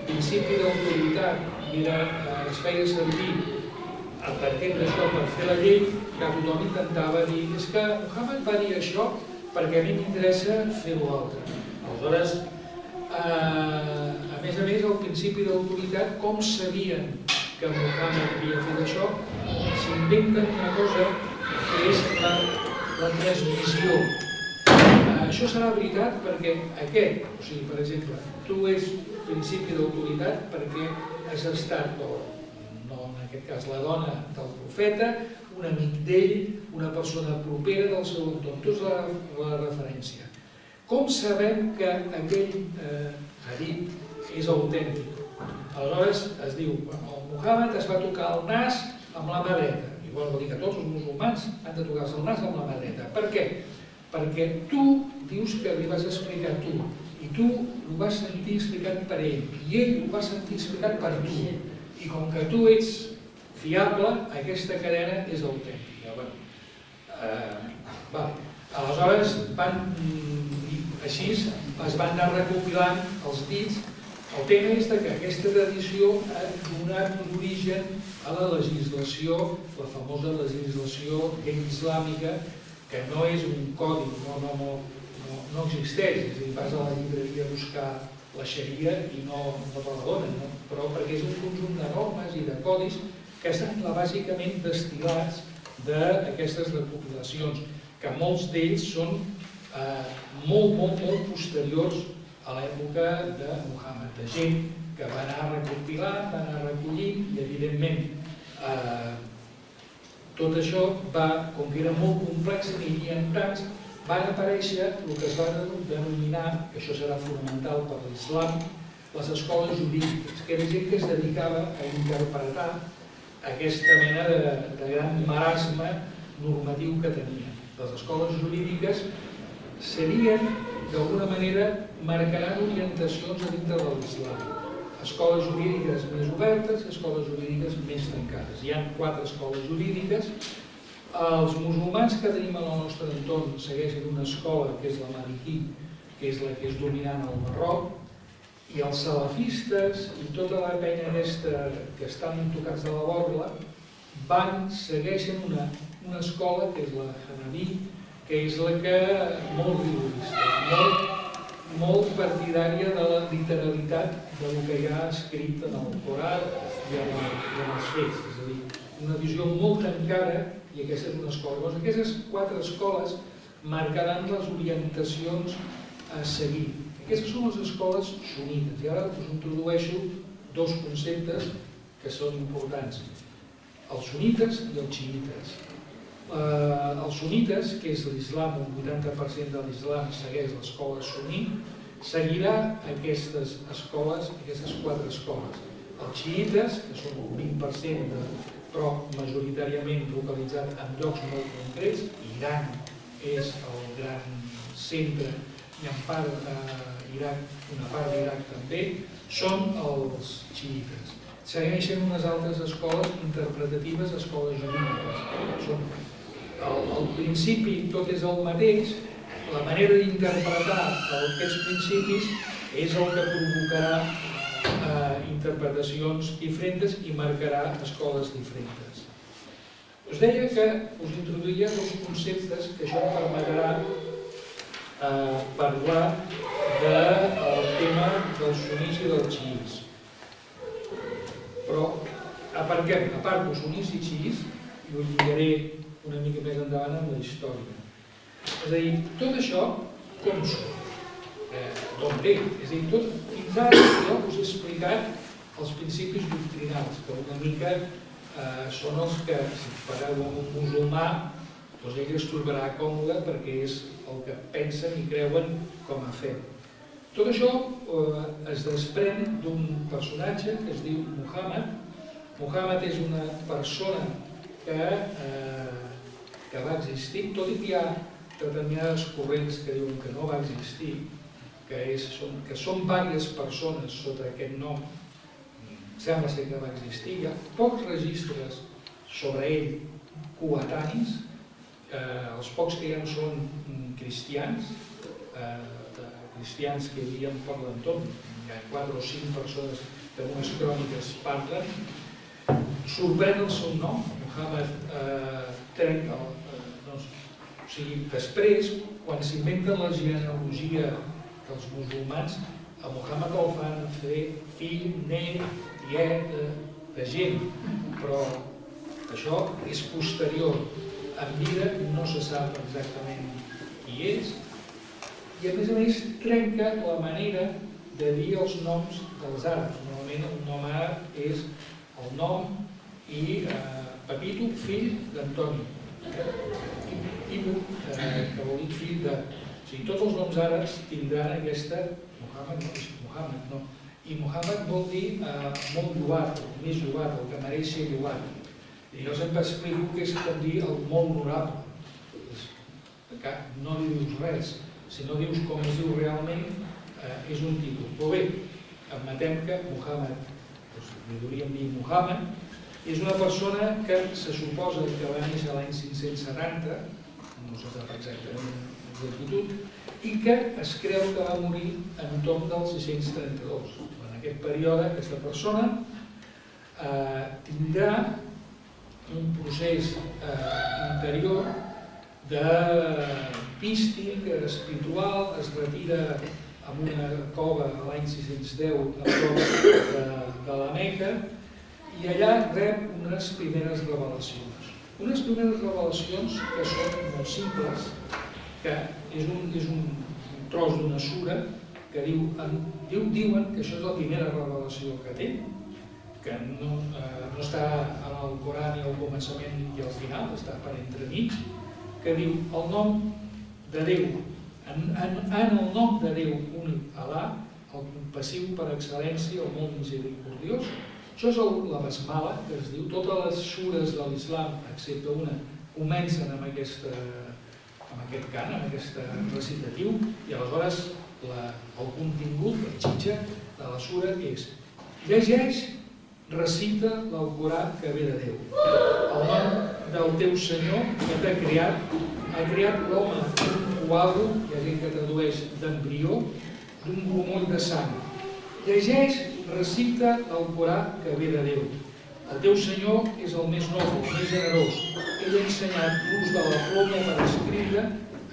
principi d'autoritat i es feia servir per entendre això, per fer la llei, que tothom intentava dir és que Muhammad va dir això perquè a mi m'interessa fer l'altre. Aleshores, a més, el principi d'autoritat, com sabien que Muhammad havia fet això, s'inventen una cosa que és la transmissió. Això serà veritat perquè aquest, o sigui, per exemple, tu és principi d'autoritat perquè has estat, no en aquest cas la dona del profeta, un amic d'ell, una persona propera del seu entorn. Tu és la referència. Com sabem que aquell hadith és autèntic? Aleshores es diu, el Muhammad es va tocar el nas amb la mà dreta. Igual vol dir que tots els musulmans han de tocar-se el nas amb la mà dreta. Per què? Perquè tu dius que li vas explicar tu, i tu ho vas sentir explicat per ell, i ell ho va sentir explicat per tu. I com que tu ets fiable, aquesta cadena és autèntica. Aleshores, així es van anar recopilant els dits. El tema és que aquesta tradició ha donat origen a la legislació, la famosa legislació islàmica, que no és un codi, no existeix. És a dir, vas a la llibreria a buscar la xaria i no te la donen, però perquè és un conjunt de normes i de codis que estan bàsicament destil·lats d'aquestes recopilacions, que molts d'ells són molt posteriors a l'època de Muhammad, de gent que va anar recopilant, va anar recollint, i evidentment tot això va, com que era molt complex i n'hi havia tants, van aparèixer el que es va denominar, que això serà fonamental per l'islam, les escoles jurídiques, que era gent que es dedicava a interpretar aquesta mena de gran marasme normatiu que tenien. Les escoles jurídiques serien, d'alguna manera, marcaran orientacions a dintre de l'islam. Escoles jurídiques més obertes i escoles jurídiques més tancades. Hi ha 4 escoles jurídiques. Els musulmans que tenim al nostre entorn segueixen una escola que és la Maliki, que és la que és dominant al Marroc, i els salafistes i tota la penya aquesta que estan tocats de la borla segueixen una escola que és la Hanafi, que és la que molt rigorista, molt partidària de la literalitat del que hi ha escrit en el Corà i en els fets. És a dir, una visió molt tancada, i aquesta és una escola. Llavors, aquestes 4 escoles marcaran les orientacions a seguir. Aquestes són les escoles sunnites. I ara us introdueixo 2 conceptes que són importants. Els sunnites i els xiites. Els sunnites, que és l'islam, el 80% de l'islam segueix l'escola sunni, seguirà aquestes escoles, aquestes 4 escoles. Els xiites, que són un 20%, però majoritàriament localitzat en llocs molt concrets, Iran és el gran centre, i en part Iraq, una part d'Iraq també, són els xiites. Segueixen unes altres escoles interpretatives, escoles jurídiques. Al principi tot és el mateix, la manera d'interpretar aquests principis és el que provocarà interpretacions diferents i marcarà escoles diferents. Us deia que us introduïa 2 conceptes que això em permetrà parlar del tema dels sunnis i dels xiïts. Però aparquem, aparto sunis i xiís i ho lligaré una mica més endavant amb la història. És a dir, tot això com són? D'on ve? És a dir, fins ara jo us he explicat els principis doctrinals, que una mica són els que, si pareu amb un musulmà, doncs ell es trobarà còmode perquè és el que pensen i creuen com a fe. Tot això es desprèn d'un personatge que es diu Muhammad. Muhammad és una persona que va existir, tot i que hi ha determinades corrents que diuen que no va existir, que són diverses persones sota aquest nom, sembla ser que va existir. Hi ha pocs registres sobre ell coetanis, els pocs que hi ha són cristians, cristians que hi havia per l'entorn, hi ha 4 o 5 persones que en unes cròniques parlen. Sorprèn el seu nom, Muhammad trenca, o sigui, després, quan s'inventen la genealogia dels musulmans, a Muhammad el fan fer fill, net, tiet, de gent, però això és posterior. En vida no se sap exactament qui és, i a més trenca la manera de dir els noms dels àrabs. Normalment el nom àrab és el nom i Pepito, fill d'Antoni. Ibu, que vol dir fill de... O sigui, tots els noms àrabs tindran aquesta... Muhammad no. I Muhammad vol dir molt lloat, més lloat, el que mereix ser lloat. I jo sempre explico que és com dir el molt honorable. Que no li dius res, si no dius com es diu realment, és un títol. Però bé, admetem que Muhammad, li hauríem dir Muhammad, és una persona que se suposa que va néixer l'any 570, no se sap exactament l'exactitud, i que es creu que va morir entorn del 632. En aquest període, aquesta persona tindrà un procés interior de místic, espiritual, es retira en una cova l'any 610 a prop de la Meca, i allà rep unes primeres revelacions. Unes primeres revelacions que són molt simples, que és un tros d'una sura que diuen que això és la primera revelació que té, que no està en el Corà ni al començament ni al final, està per entremig, que diu el nom de Déu, en el nom de Déu únic, Alà, el compassiu per excel·lència, el molt misericordiós. Això és la basmala, que es diu, totes les sures de l'islam, excepte una, comencen amb aquest cant, amb aquest recitatiu, i aleshores el contingut, la xitxa de la sura és: llegeix, recita l'Alcorà que ve de Déu. El nom del teu Senyor que t'ha creat, ha creat l'home d'un coago, hi ha gent que tradueix d'embrió, d'un grumoll de sang. Llegeix, recita l'Alcorà que ve de Déu. El teu Senyor és el més noble, el més generós. Ell ha ensenyat l'ús de la ploma per escriure,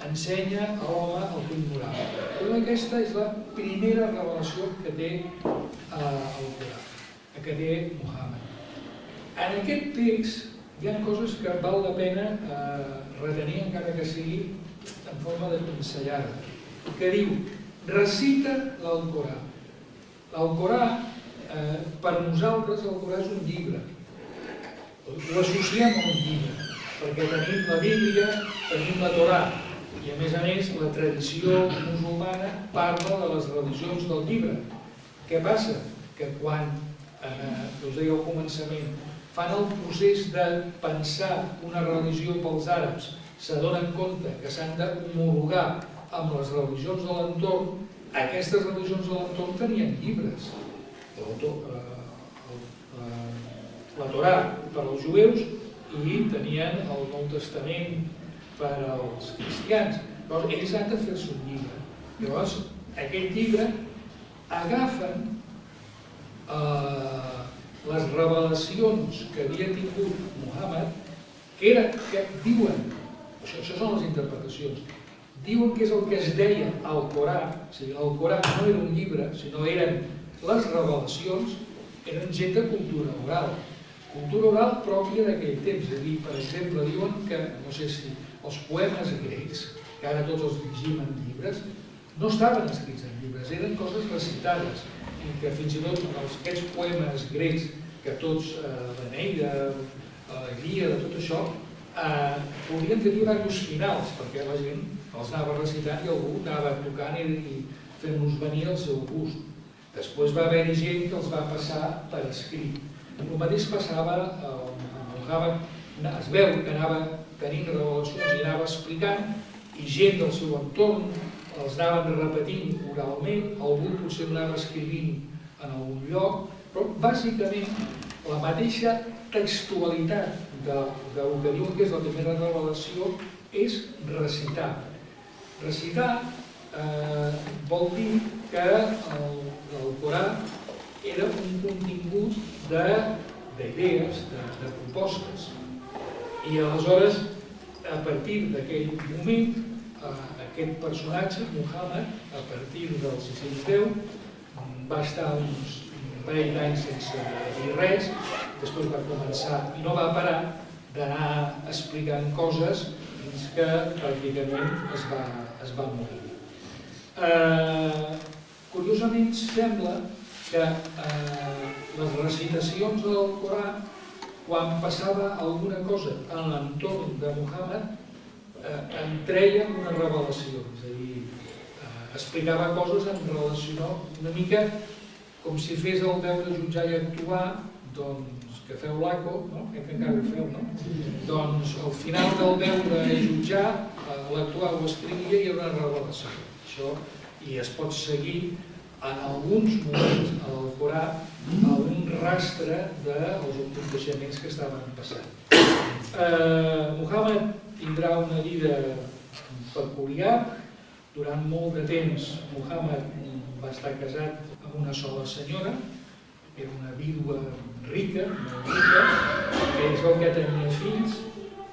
ensenya a l'home el que ignorava. Però aquesta és la primera revelació que té l'Alcorà, que té Muhammad. En aquest text hi ha coses que val la pena retenir, encara que sigui en forma de pinzellada, que diu: recita l'Alcorà. L'Alcorà, per nosaltres, l'Alcorà és un llibre. Ho associem a un llibre, perquè tenim la Bíblia, tenim la Torà, i a més, la tradició musulmana parla de les religions del llibre. Què passa? Que quan, us deia al començament, fan el procés de pensar una religió pels àrabs, s'adonen compte que s'han d'homologar amb les religions de l'entorn. Aquestes religions de l'entorn tenien llibres. La Torà per als jueus i tenien el Nou Testament per als cristians. Llavors, ells han de fer-se un llibre. Llavors, aquest llibre agafen les revelacions que havia tingut Muhammad, que diuen, això són les interpretacions, diuen que és el que es deia al Corà. O sigui, el Corà no era un llibre, sinó eren les revelacions, eren gent de cultura oral pròpia d'aquell temps. És a dir, per exemple, diuen que, no sé si els poemes grecs, que ara tots els llegim en llibres, no estaven escrits en llibres, eren coses recitades, i que fins i tot aquests poemes grecs, que tots, l'Eneida, l'Alegria, de tot això, podien tenir horarios finals, perquè la gent els anava recitant i algú anava tocant i fent-los venir al seu gust. Després va haver-hi gent que els va passar per escrit. El mateix passava amb Muhammad, es veu que anava tenint revelacions i anava explicant, i gent del seu entorn els anaven repetint oralment, algú potser anava escrivint en algun lloc, però bàsicament la mateixa textualitat del que diuen que és la primera revelació és recitar. Recitar vol dir que el Corà era un contingut d'idees, de propostes. I aleshores, a partir d'aquell moment, aquest personatge, Muhammad, a partir del 610, va estar uns parell d'anys sense dir res, després va començar i no va parar d'anar explicant coses fins que pràcticament es va morir. Curiosament sembla que les recitacions del Corà, quan passava alguna cosa en l'entorn de Muhammad, en treien una revelació, és a dir, explicava coses en relació una mica com si fes el deure jutjar i actuar, doncs, que feu l'ACO, no? Que encara ho feu, no? Doncs al final del deure jutjar, l'actuar ho escrivia i hi ha una revelació. Això, i es pot seguir en alguns moments al Corà un rastre dels aconteixements que estaven passant. Muhammad tindrà una vida peculiar. Durant molt de temps Muhammad va estar casat amb una sola senyora, era una vídua rica, molt rica, que és el que tenia fills.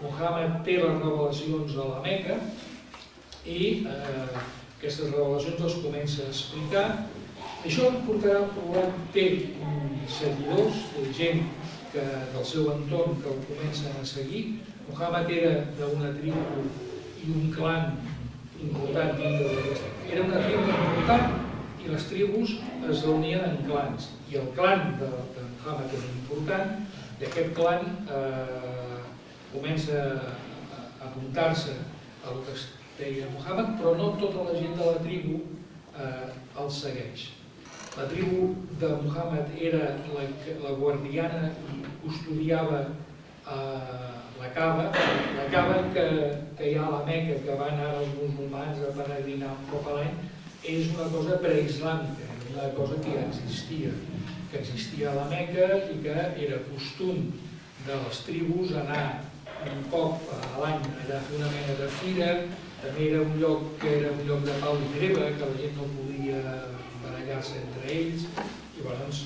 Muhammad té les revelacions a la Meca i aquestes revelacions les comença a explicar. Això portarà al problema, té seguidors, té gent del seu entorn que el comencen a seguir. Muhammad era d'una tribu i un clan important dintre d'aquesta. Era una tribu important i les tribus es reunien en clans. I el clan de Muhammad era important i aquest clan comença a apuntar-se al que es deia Muhammad, però no tota la gent de la tribu el segueix. La tribu de Muhammad era la guardiana i custodiava la Kaaba que hi ha a la Meca, que van ara els musulmans a peregrinar un cop a l'any, és una cosa preislàmica, una cosa que ja existia a la Meca i que era costum de les tribus anar un cop a l'any allà a fer una mena de fira. També era un lloc que era un lloc de pau i treva, que la gent no podia barallar-se entre ells, i llavors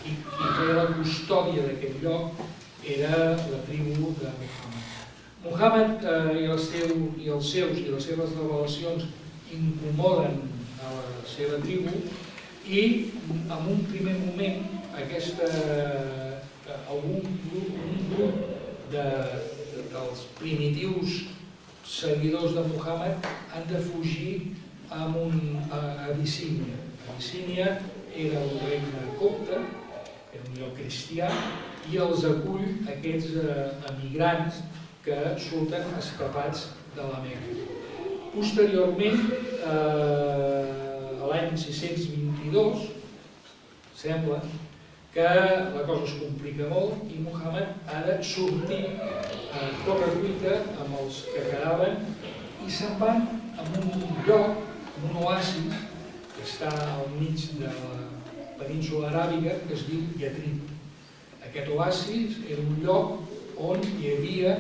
qui feia la custòdia d'aquest lloc era la tribu de Muhammad. Muhammad i els seus i les seves revelacions incomoden a la seva tribu i en un primer moment un grup dels primitius seguidors de Muhammad han de fugir a Abissínia. Abissínia era un regne copte, era un lloc cristià, i els acull aquests emigrants que surten escapats de la Meca. Posteriorment, a l'any 622, sembla que la cosa es complica molt i Muhammad ha de sortir a correcuita amb els que quedaven i se'n van a un lloc, un oasis, que està al mig de la península aràbiga, que es diu Yatrib. Aquest oasis era un lloc on hi havia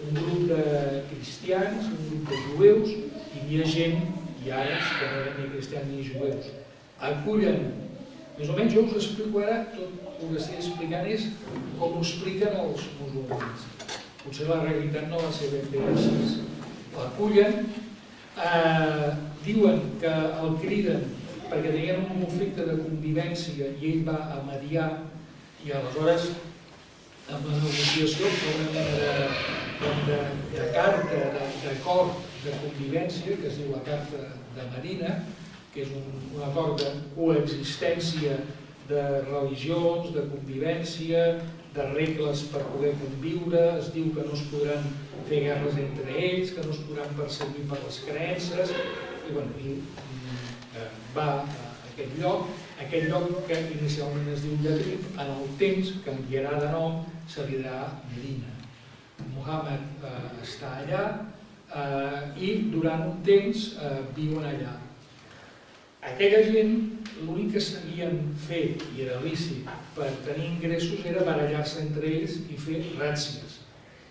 un grup de cristians, un grup de jueus, hi havia gent i àrabs que no eren ni cristians ni jueus. Acullen, més o menys jo us explico ara, tot el que estic explicant és com ho expliquen els musulmans. Potser la realitat no va ser ben bé així. L'acullen, diuen que el criden perquè tenien un conflicte de convivència i ell va a mediar I aleshores, amb la negociació, fa una mena de carta d'acord de convivència, que es diu la Carta de Medina, que és un acord de coexistència de religions, de convivència, de regles per poder conviure. Es diu que no es podran fer guerres entre ells, que no es podran perseguir per les creences, i va a aquell lloc que inicialment es diu Yatrib, en el temps canviarà de nom, se li dirà Medina. Muhammad està allà i durant un temps viuen allà. Aquella gent, l'únic que sabien fer, i era lícit, per tenir ingressos era barallar-se entre ells i fer ràtzies,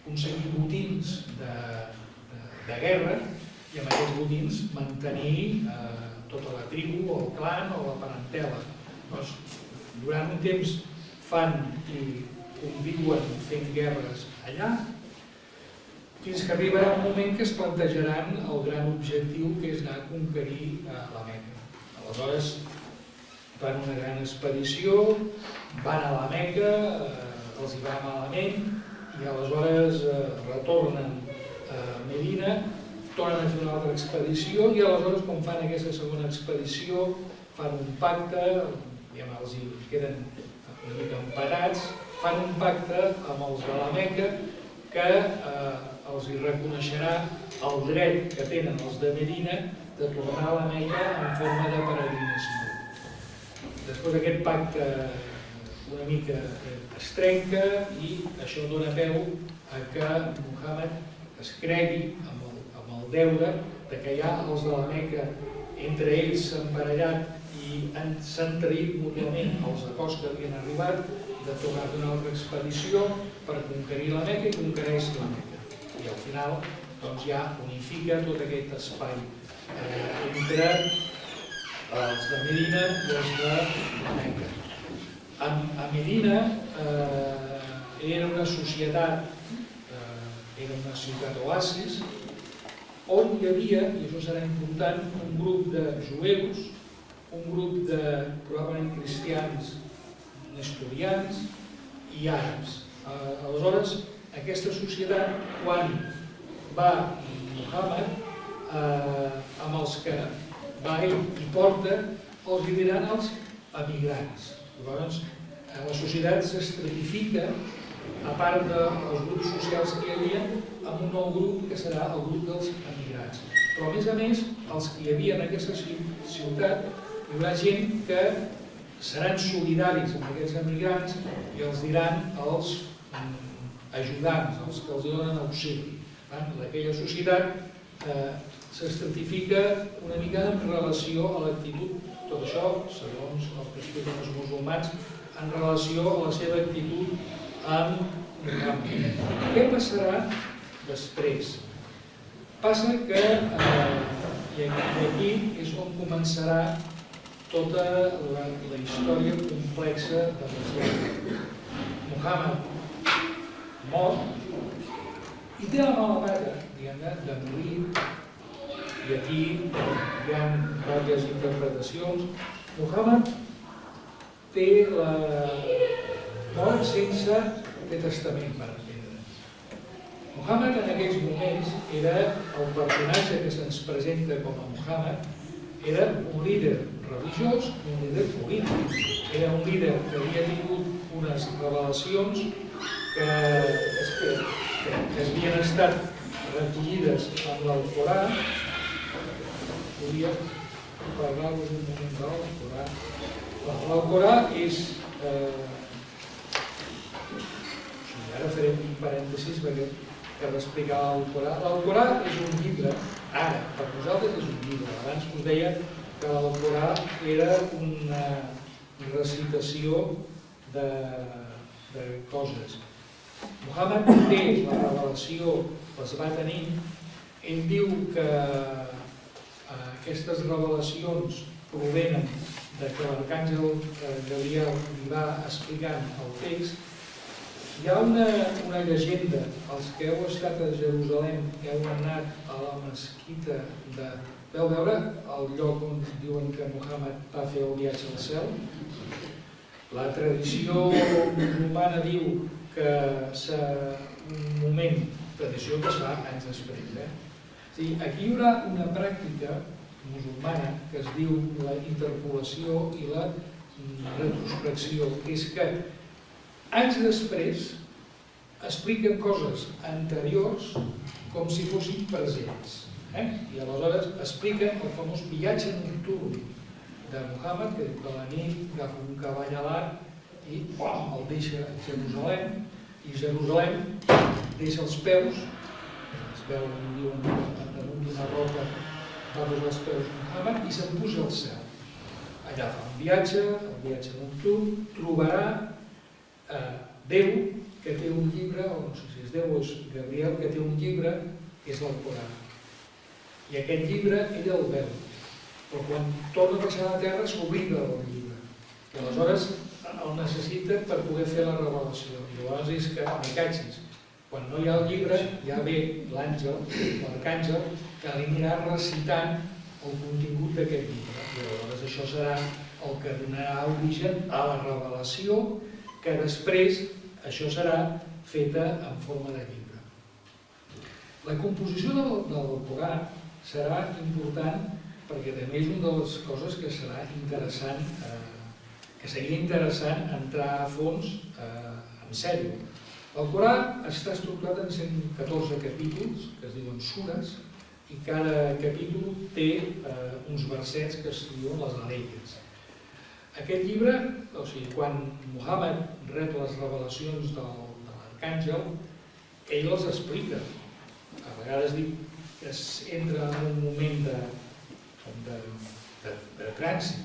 aconseguir botins de guerra i amb aquests botins mantenir tota la tribu, o el clan o la parentela. Durant un temps fan i conviuen fent guerres allà, fins que arribarà un moment que es plantejaran el gran objectiu, que és anar a conquerir la Meca. Aleshores fan una gran expedició, van a la Meca, els hi va malament, i aleshores retornen a Medina, tornen a fer una altra expedició, i aleshores quan fan aquesta segona expedició fan un pacte, els hi queden una mica empatats, fan un pacte amb els de la Meca que els hi reconeixerà el dret que tenen els de Medina de tornar a la Meca en forma de peregrinació. Després aquest pacte una mica es trenca i això dona peu a que Muhammad es cregui amb el deure de que ja els de la Meca entre ells s'han barallat i s'han traït mútuament els acords que havien arribat, de tornar a fer una altra expedició per conquerir la Meca i conquereix la Meca. I al final ja unifica tot aquest espai entre els de Medina i els de Meca. A Medina era una societat, era una ciutat oasis, on hi havia, i això serà important, un grup de jueus, un grup de probablement cristians nestorians i àrabs. Aleshores, aquesta societat, quan va Muhammad, amb els que va ell i porta, els diran els emigrants. Llavors, la societat s'estratifica, a part dels grups socials que hi havia, amb un nou grup que serà el grup dels emigrants. Però a més, els que hi havia en aquesta ciutat, hi haurà gent que seran solidaris amb aquests emigrants i els diran els ajudants, els que els donen auxili. Aquella societat s'estratifica una mica en relació a l'actitud, tot això, segons el que expliquen els musulmans, en relació a la seva actitud amb Muhammad. Què passarà després? Passa que, i aquí és on començarà tota la història complexa de l'Islam. Muhammad mor i té la mala paga, diguem-ne, de morir, i aquí hi ha diverses interpretacions. Muhammad té la mort sense fer testament, per entendre. Muhammad en aquells moments era el personatge que se'ns presenta com a Muhammad, era un líder religiós i un líder polític. Era un líder que havia tingut unes revelacions que havien estat recollides en l'Alcorà. Podria parlar-vos un moment de l'Alcorà. L'Alcorà és... Ara farem un parèntesis perquè cal explicar l'Alcorà. L'Alcorà és un llibre, ara, per nosaltres és un llibre. Abans us deia que l'Alcorà era una recitació de coses. Muhammad té la revelació, les va tenir. Ell diu que aquestes revelacions provenen de que l'arcàngel Gabriel li va explicant el text. Hi ha una llegenda, els que heu estat a Jerusalem, que heu anat a la mesquita de... Veu veure el lloc on diuen que Muhammad va fer el viatge al cel? La tradició musulmana diu que és un moment, tradició que es fa anys després. Aquí hi haurà una pràctica musulmana que es diu la interpolació i la retrospecció, que és que anys després expliquen coses anteriors com si fossin presents. I aleshores expliquen el famós viatge nocturn de Muhammad, que diu que a la nit agafa un cavall alat i el deixa a Jerusalem, i Jerusalem deixa els peus, es veu damunt d'una roca, va posar els peus Muhammad i se'n puja al cel. Allà fa un viatge, el viatge nocturn, trobarà Déu, que té un llibre, o no sé si és Déu o és Gabriel, que té un llibre, que és l'Alcorà. I aquest llibre ell el veu, però quan torna a baixar a la terra s'oblida del llibre. I aleshores el necessita per poder fer la revelació. I llavors és que, mecatxis, quan no hi ha el llibre, ja ve l'àngel, l'arcàngel, que li anirà recitant el contingut d'aquest llibre. I aleshores això serà el que donarà origen a la revelació, que després això serà feta en forma de llibre. La composició del Corà serà important perquè també és una de les coses que serà interessant, que seria interessant entrar a fons en sèrio. El Corà està estructurat en 114 capítols, que es diuen sures, i cada capítol té uns versets que es diuen les aleyes. Aquest llibre, o sigui, quan Muhammad rep les revelacions de l'arcàngel, ell els explica. A vegades diu que entra en un moment de trànsit,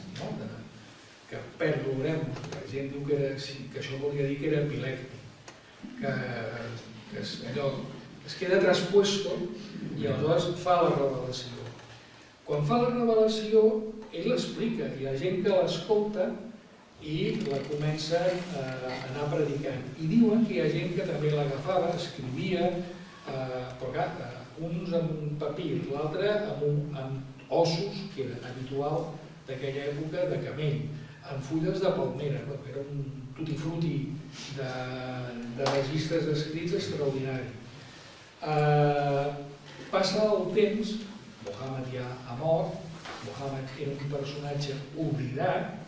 que perd l'orem. La gent diu que això volia dir que era epilèptic, que es queda traspuesto i aleshores fa la revelació. Quan fa la revelació, ell l'explica, hi ha gent que l'escolta i la comença a anar predicant. I diuen que hi ha gent que també l'agafava, escrivia, però clar, uns amb un papir, l'altre amb ossos, que era habitual d'aquella època, de camell, amb fulles de palmera, era un tutti-frutti de registres escrits extraordinari. Passa el temps, Muhammad ja ha mort, Muhammad era un personatge oblidat,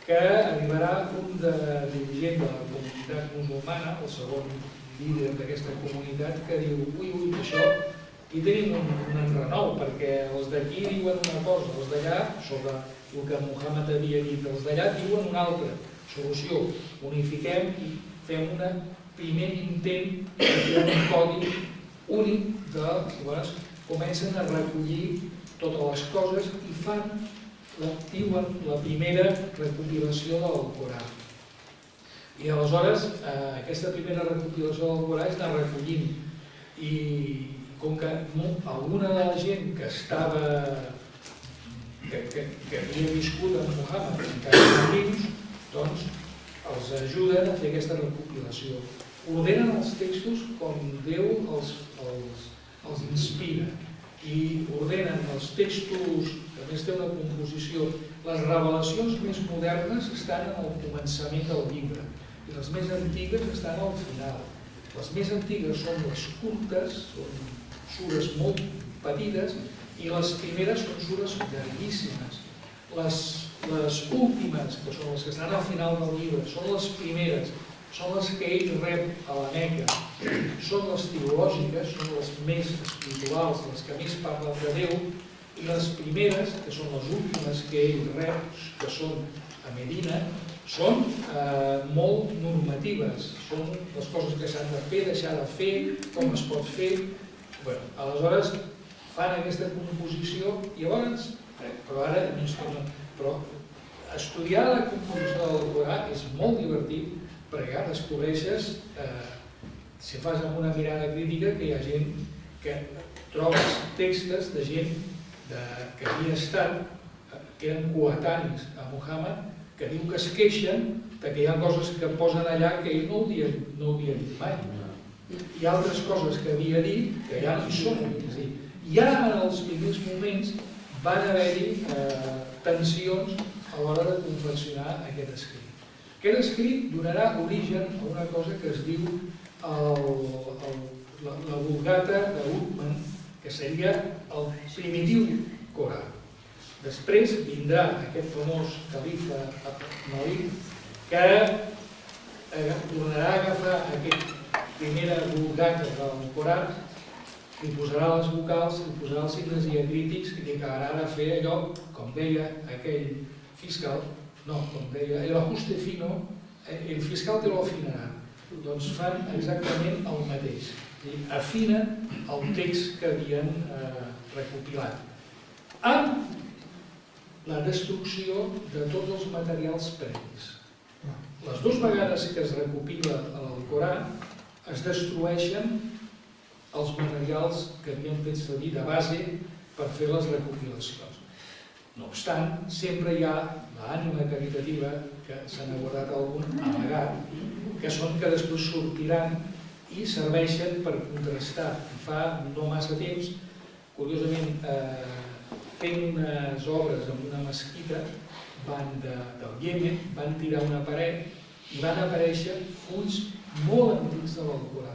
que arribarà un dirigent de la comunitat musulmana, el segon líder d'aquesta comunitat, que diu, ui, això, aquí tenim un enrenou, perquè els d'aquí diuen una cosa, els d'allà, sobre el que Muhammad havia dit, els d'allà diuen una altra solució. Unifiquem i fem un primer intent de fer un codi únic llavors comencen a recollir totes les coses i fan, diuen, la primera recopilació del Corà. I aleshores aquesta primera recopilació del Corà és anar recollint. I com que alguna de la gent que havia viscut amb Muhammad encara eren vius, doncs els ajuden a fer aquesta recopilació. Ordenen els textos com Déu els inspira i ordenen els textos, que a més té una composició. Les revelacions més modernes estan al començament del llibre i les més antigues estan al final. Les més antigues són les curtes, són sures molt petites, i les primeres són sures llarguíssimes. Les últimes, que són les que estan al final del llibre, són les primeres, són les que ell rep a la Meca, són les teològiques, són les més espirituals, les que més parlen de Déu, i les primeres, que són les últimes que ell rep, que són a Medina, són molt normatives, són les coses que s'han de fer, deixar de fer, com es pot fer. Aleshores fan aquesta composició i llavors, però estudiar la composició del Corà és molt divertit perquè descobreixes, si fas amb una mirada crítica, que hi ha gent que trobes textos de gent que havia estat, que eren coetanis a Muhammad, que diu que es queixen que hi ha coses que posen allà que ell no havia dit mai. Hi ha altres coses que havia dit que ja no hi són. Ja en els primers moments van haver-hi tensions a l'hora de confeccionar aquest escrit. Aquest escrit donarà origen a una cosa que es diu la Vulgata d'Uthman, que seria el primitiu Corà. Després vindrà aquest famós califa Malik, que tornarà a agafar aquesta primera Vulgata del Corà, li posarà les vocals, li posarà els signes diacrítics i li acabarà de fer allò, com deia aquell fiscal, no, com deia, el ajuste fino, el fiscal te lo afinarà. Doncs fan exactament el mateix. Afinen el text que havien recopilat. Amb la destrucció de tots els materials previs. Les dues vegades que es recopila l'Alcorà es destrueixen els materials que havien fet servir de base per fer les recopilacions. No obstant, sempre hi ha l'ànima caritativa, que se n'ha guardat algun amagat, que són que després sortiran i serveixen per contrastar. Fa no massa temps, curiosament, fent unes obres en una mesquita del Iemen, van tirar una paret i van aparèixer fulls molt antics de l'Alcorà.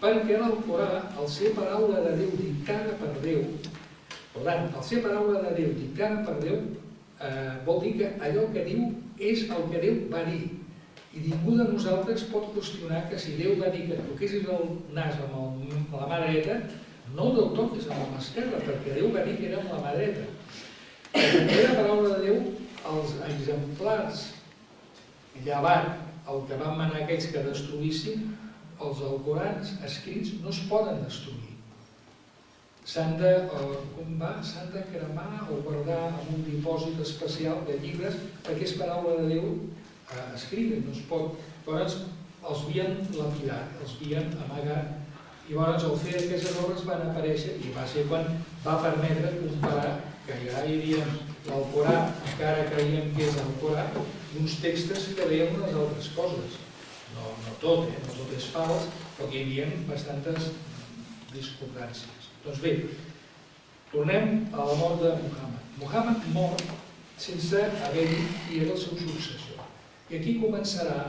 Perquè l'Alcorà, al ser paraula de Déu dictada per Déu, per tant, al ser paraula de Déu dictada per Déu, vol dir que allò que diu és el que Déu va dir. I ningú de nosaltres pot qüestionar que si Déu va dir que toquessis el nas amb la mà dreta, no del tot és amb la mà esquerra, perquè Déu va dir que era amb la mà dreta. La primera paraula de Déu, els exemplars llevat el que van manar aquells que destruïssin, els alcorans escrits no es poden destruir. S'han de cremar o guardar en un dipòsit especial de llibres perquè és paraula de Déu escrita, no es pot. Llavors els havien lapidat, els havien amagat, i llavors al fer aquestes obres van aparèixer i va ser quan va permetre comparar que ja hi havia l'Alcorà, encara creiem que és l'Alcorà, i uns textos que deien unes altres coses. No tot, no tot és fals, però hi havia bastantes discordàncies. Doncs bé, tornem a la mort de Muhammad. Muhammad mor sense haver dit qui era el seu successor. I aquí començaran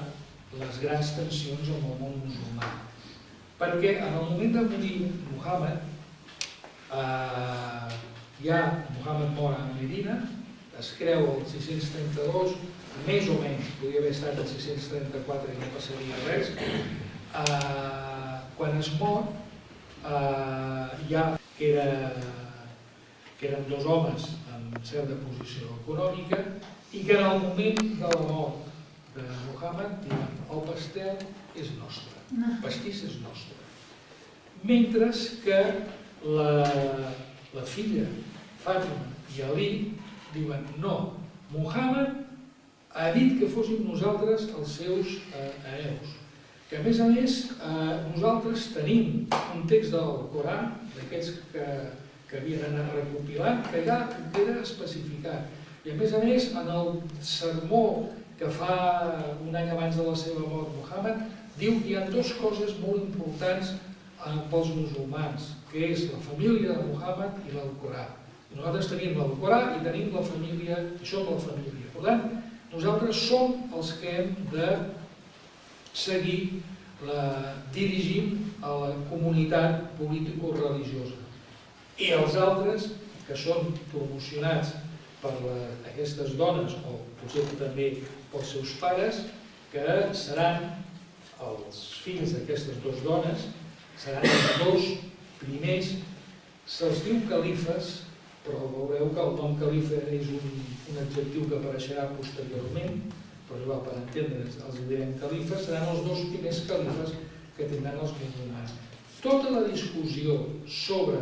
les grans tensions amb el món musulmà. Perquè en el moment de morir Muhammad, Muhammad mor a Medina, es creu el 632, més o menys, podria haver estat el 634 i no passaria res. Quan es mor, que eren dos homes amb certa posició econòmica i que en el moment de la mort de Muhammad diuen el pastel és nostre, el pastís és nostre. Mentre que la filla Fàtima i Ali diuen no, Muhammad ha dit que fóssim nosaltres els seus hereus. Que a més, nosaltres tenim un text del Corà, d'aquests que havien anat recopilant, que ja queda especificat. I a més, en el sermó que fa un any abans de la seva mort Muhammad, diu que hi ha dues coses molt importants pels musulmans, que és la família de Muhammad i l'Alcorà. Nosaltres tenim l'Alcorà i tenim la família, i som la família. Per tant, nosaltres som els que hem de seguir dirigint a la comunitat político-religiosa. I els altres, que són promocionats per aquestes dones, o potser també pels seus pares, que seran els fills d'aquestes dues dones, seran els dos primers, se'ls diu califes, però veureu que el nom califa és un adjectiu que apareixerà posteriorment, però igual per entendre'ns els direm califes, seran els dos primers califes que tindran els musulmans. Tota la discussió sobre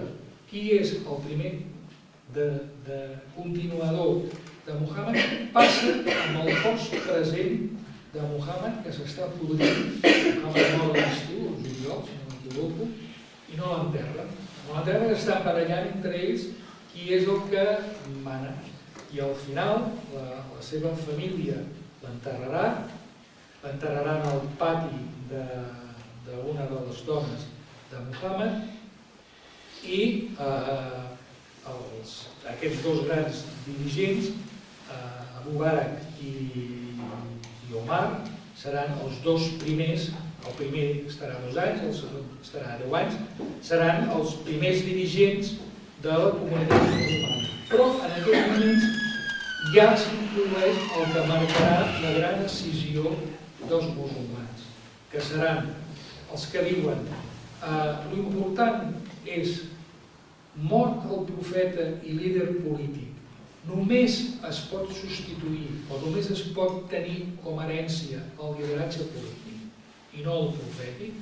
qui és el primer continuador de Muhammad passa amb el post-present de Muhammad que s'està produint. Muhammad mor a l'estiu, el juliol, si no m'equivoco, i no l'enterren. No l'enterren, estan barallant entre ells qui és el que mana. I al final la seva família l'enterraran al pati d'una de les dones de Muhammad i aquests dos grans dirigents Abu Barak i Omar seran els dos primers, el primer estarà 2 anys, el segon estarà 10 anys, seran els primers dirigents de la comunitat musulmana. Però en aquests moments ja s'introdueix el que marcarà la gran decisió dels musulmans, que seran els que diuen l'important és mort el profeta i líder polític. Només es pot substituir o només es pot tenir com a herència el lideratge polític i no el profètic.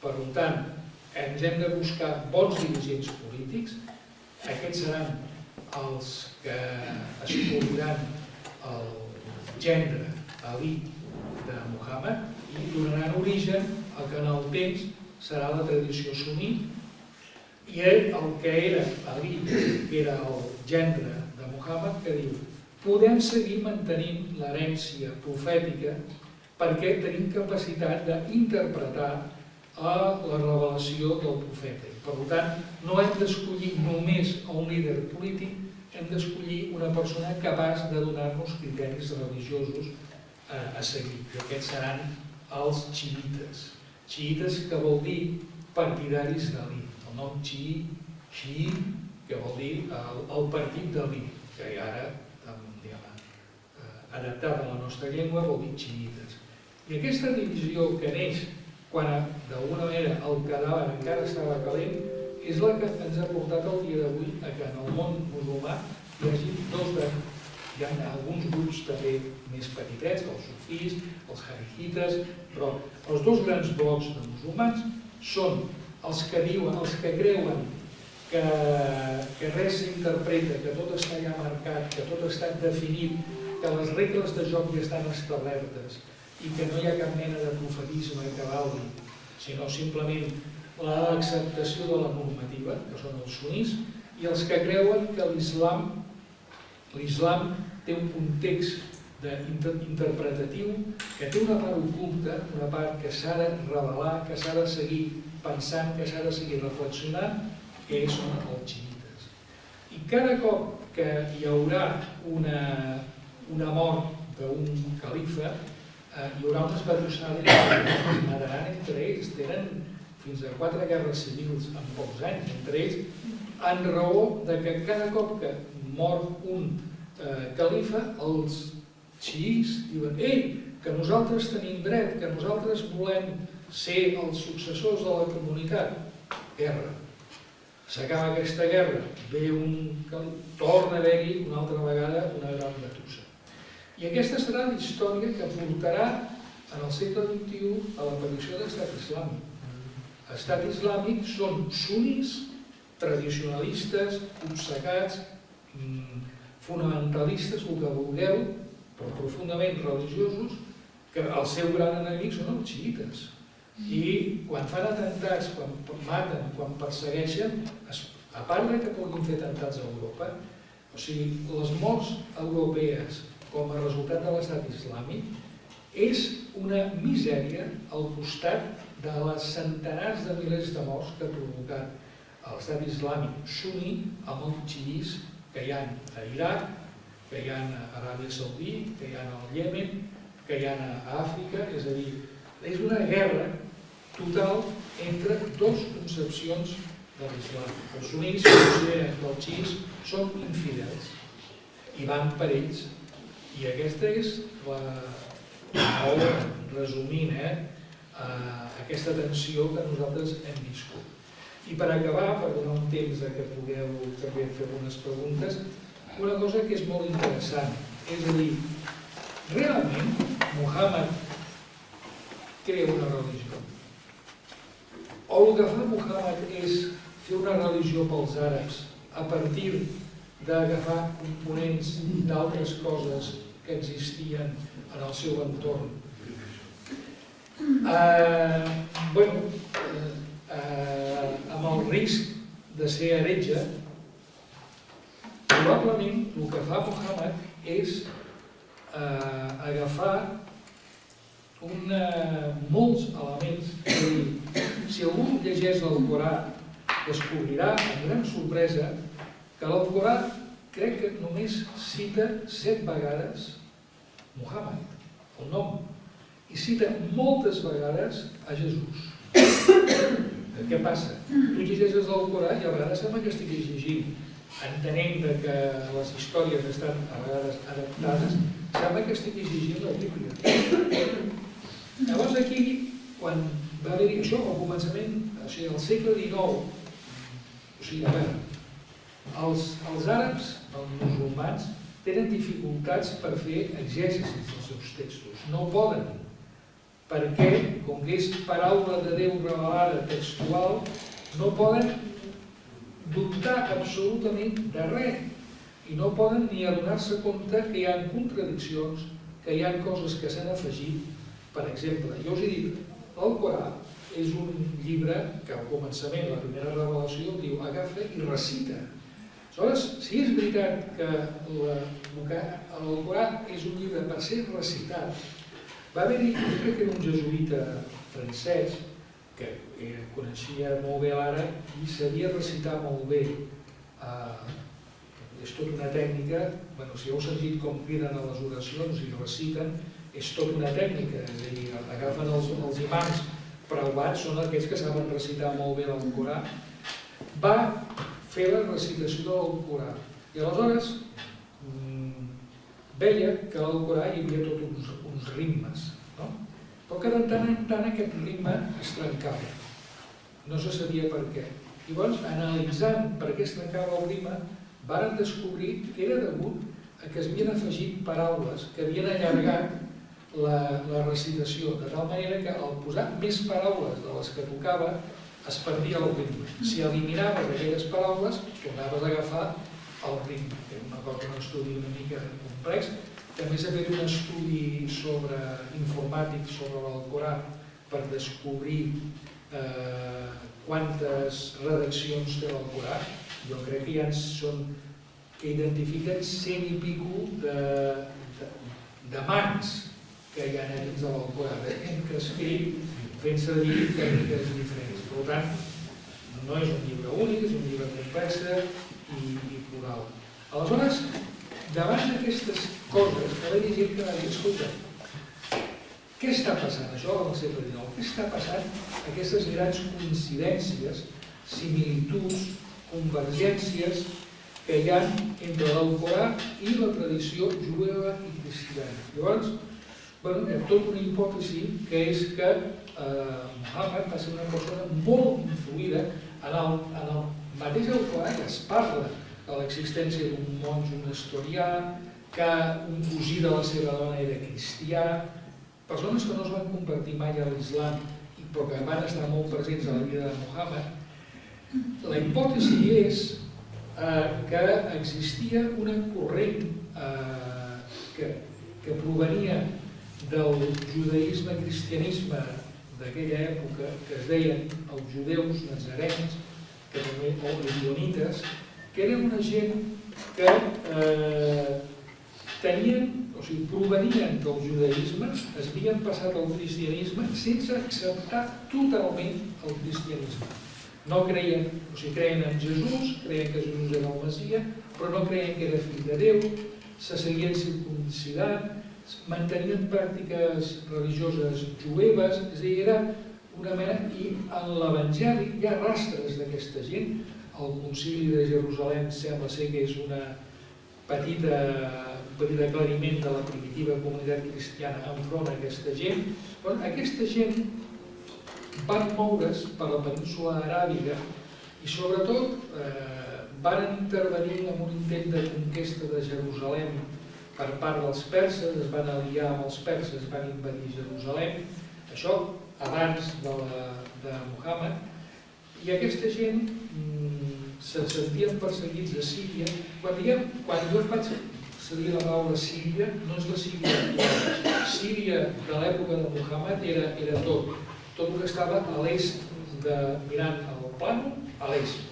Per tant, ens hem de buscar bons dirigents polítics. Aquests seran els que escolliran el gendre Ali de Muhammad i donaran origen al que en el temps serà la tradició suní, i el que era Ali, que era el gendre de Muhammad, que diu: podem seguir mantenint l'herència profètica perquè tenim capacitat d'interpretar la revelació del profeta. Per tant, no hem d'escollir només un líder polític, hem d'escollir una persona capaç de donar-nos criteris religiosos a seguir. I aquests seran els xiites. Xiites, que vol dir partidaris d'Ali. El nom xií, que vol dir el partit d'Ali, que ara, adaptat a la nostra llengua, vol dir xiites. I aquesta divisió que neix quan d'alguna manera el cadàver encara estava calent és la que ens ha portat el dia d'avui a que en el món musulmà hi hagi hi ha alguns grups també més petitets, els sufís, els harijites, però els dos grans blocs de musulmans són els que diuen, els que creuen que res s'interpreta, que tot està ja marcat, que tot està definit, que les regles de joc ja estan establertes i que no hi ha cap mena de profetisme que valgui, sinó simplement l'acceptació de la normativa, que són els sunís, i els que creuen que l'islam té un context interpretatiu, que té una part oculta, una part que s'ha de revelar, que s'ha de seguir pensant, que s'ha de seguir reflexionant, que són els xiites. I cada cop que hi haurà una mort d'un califa, hi haurà unes batalles que es mataran entre ells. Tenen fins a 4 guerres civils en pocs anys entre ells, en raó que cada cop que mor un califa, els xiís diuen: ei, que nosaltres tenim dret, que nosaltres volem ser els successors de la comunitat. Guerra. S'acaba aquesta guerra, torna a haver-hi una altra vegada una gran batussa. I aquesta serà la història que portarà en el segle XXI a l'aparició de l'Estat Islàmic. L'estat Islàmic són sunis, tradicionalistes, obcecats, fonamentalistes, el que vulgueu, però profundament religiosos, que el seu gran enemic són els xiites. I quan fan atemptats, quan maten, quan persegueixen, a part que puguin fer atemptats a Europa, o sigui, les morts europees com a resultat de l'estat islàmic és una misèria al costat de les centenars de milers de morts que ha provocat l'estat islàmic sunni amb els xiís que hi ha a Iraq, que hi ha a Aràbia Saudí, que hi ha al Iemen, que hi ha a Àfrica. És a dir, és una guerra total entre dues concepcions de l'islam. Els sunnis consideren que els xiís són infidels i van per ells. I aquesta és resumint aquesta tensió que nosaltres hem viscut. I per acabar, per donar un temps que pugueu també fer algunes preguntes, una cosa que és molt interessant, és a dir, realment Muhammad crea una religió? O el que fa Muhammad és fer una religió pels àrabs a partir d'agafar components d'altres coses que existien en el seu entorn? Amb el risc de ser heretge, probablement el que fa Muhammad és agafar molts elements. És a dir, si algú llegeix l'Alcorà, descobrirà amb gran sorpresa que l'Alcorà crec que només cita 7 vegades Muhammad, el nom, i cita moltes vegades a Jesús. Què passa? Tu llegeixes el Corà i a vegades sembla que estiguis llegint, entenent que les històries estan a vegades adaptades, sembla que estiguis llegint la Bíblia. Llavors aquí, quan va haver-hi això, al començament, o sigui, al segle XIX, o sigui, a veure, els àrabs, els musulmans, tenen dificultats per fer exègesis dels seus textos. No poden, perquè, com que és paraula de Déu revelada textual, no poden dubtar absolutament de res. I no poden ni adonar-se compte que hi ha contradiccions, que hi ha coses que s'han afegit. Per exemple, jo us he dit, el Corà és un llibre que al començament, la primera revelació, diu agafa i recita. Aleshores, si és veritat que el Corà és un llibre per ser recitat, va haver-hi, jo crec que era un jesuïta francès que coneixia molt bé l'àrab i sabia recitar molt bé. És tota una tècnica, si heu sentit com criden a les oracions i reciten, és tota una tècnica, és a dir, agafen els imams preovats, són aquells que saben recitar molt bé el Corà, va fer la recitació del Corà. I aleshores veia que al Corà hi havia tots uns ritmes, no? Però que de tant en tant aquest ritme es trencava. No se sabia per què. Llavors, analitzant per què es trencava el ritme, varen descobrir que era degut a que es havien afegit paraules que havien allargat la recitació, de tal manera que al posar més paraules de les que tocava es perdia el ritme. Si eliminaves aquelles paraules, tornaves a agafar el ritme, que és una cosa, un estudi una mica complex. També s'ha fet un estudi informàtic sobre l'Alcorà per descobrir quantes redaccions té l'Alcorà. Jo crec que ja que identifiquen 100 i pico de mans que hi ha dins de l'Alcorà, que escriu fent servir tècniques diferents. Per tant, no és un llibre únic, és un llibre complex i plural. Aleshores, davant d'aquestes coses, cada gent que va dir, escolta, què està passant això al segle XIX? Què està passant aquestes grans coincidències, similituds, convergències que hi ha entre l'Alcorà i la tradició jueva i cristiana? Llavors, hi ha tota una hipòtesi que és que Muhammad va ser una persona molt influïda en el mateix Alcorà, que es parla de l'existència d'un monjo nestorià, que un cosí de la seva dona era cristià, persones que no es van convertir mai a l'islam, però que van estar molt presents a la vida de Muhammad. La hipòtesi és que existia una corrent que provenia del judaïsme-cristianisme d'aquella època, que es deien els judeus nazarencs, o lionites, que eren una gent que provenien del judaïsme, es havien passat al cristianisme sense acceptar totalment el cristianisme. No creien, creien en Jesús, creien que Jesús era el Messies, però no creien que era fill de Déu, se seguien circumcidant, mantenien pràctiques religioses jueves, és a dir, era una mena, i en l'Evangeli hi ha rastres d'aquesta gent. El Concili de Jerusalem sembla ser que és un petit aclariment de la primitiva comunitat cristiana enfront a aquesta gent. Aquesta gent van moure's per la península aràbiga i sobretot van intervenir en un intent de conquesta de Jerusalem per part dels perses, es van aliar amb els perses, van invadir Jerusalem, això abans de Muhammad, i aquesta gent se sentien perseguits a Síria. Quan jo vaig servir la paraula Síria, no és la Síria actual. Síria de l'època de Muhammad era tot el que estava a l'est, mirant el plànol, a l'est.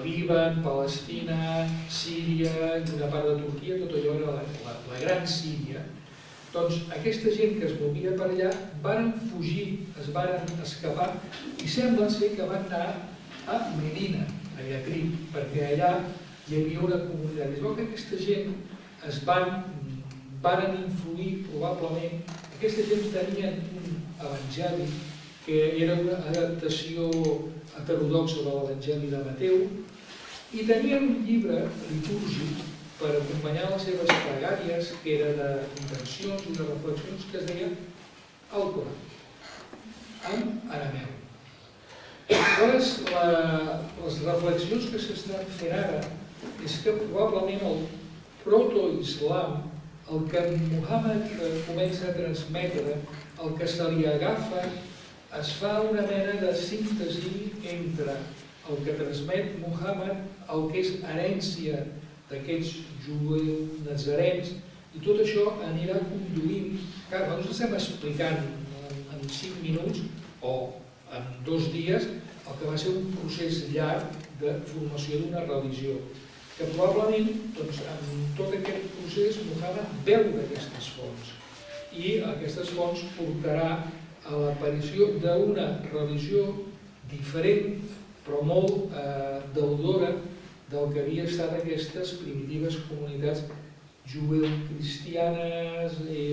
Líban, Palestina, Síria, una part de Turquia, tot allò era la gran Síria. Doncs aquesta gent que es movia per allà van fugir, es van escapar i sembla ser que van anar a Medina, a Yatrib, perquè allà hi havia una comunitat. Es veu que aquesta gent es van influir probablement, aquesta gent tenien un evangeli que era una adaptació heterodoxa de l'Evangeli de Mateu i tenien un llibre litúrgic per acompanyar les seves pregàries, que era d'intencions i de reflexions, que es deia el Corà, en arameu. Aleshores, les reflexions que s'estan fent ara és que probablement el proto-islam, el que Muhammad comença a transmetre, el que se li agafa, es fa una mena de síntesi entre el que transmet Muhammad, el que és herència d'aquests jueus nazarens, i tot això anirà conduint. Clar, nosaltres estem explicant en 5 minuts o en 2 dies el que va ser un procés llarg de formació d'una religió, que probablement en tot aquest procés Muhammad beu d'aquestes fonts, i aquestes fonts portarà a l'aparició d'una religió diferent, però molt deudora del que havia estat aquestes primitives comunitats jueu-cristianes i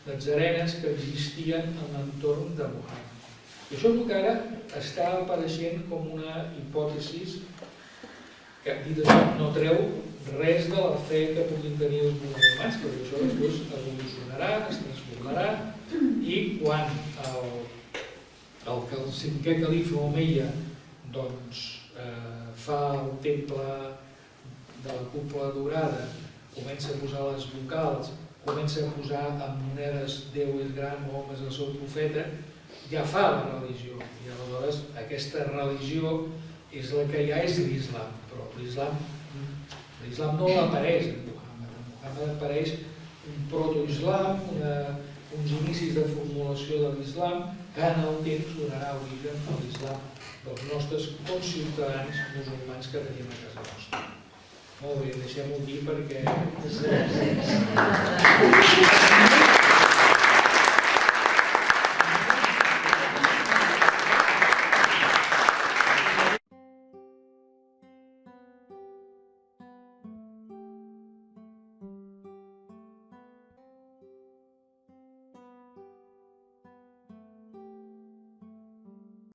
nazarenes que existien en l'entorn de Muhammad. I això és el que ara està apareixent com una hipòtesi que, dit això, no treu res de la fe que puguin tenir els musulmans, perquè això després evolucionarà, es transformarà, i quan el cinquè califa Omeia fa el temple de la cúpula dorada, comença a posar les vocals, comença a posar en monedes Déu és gran, Mahoma és el seu profeta, ja fa la religió. I aleshores aquesta religió és la que ja és l'islam, però l'islam no apareix en Muhammad. En Muhammad apareix un proto-islam, uns inicis de formulació de l'islam, que en el temps donarà origen a l'islam dels nostres conciutadans musulmans que tenim a casa nostra. Molt bé, deixem-ho aquí perquè... Gràcies.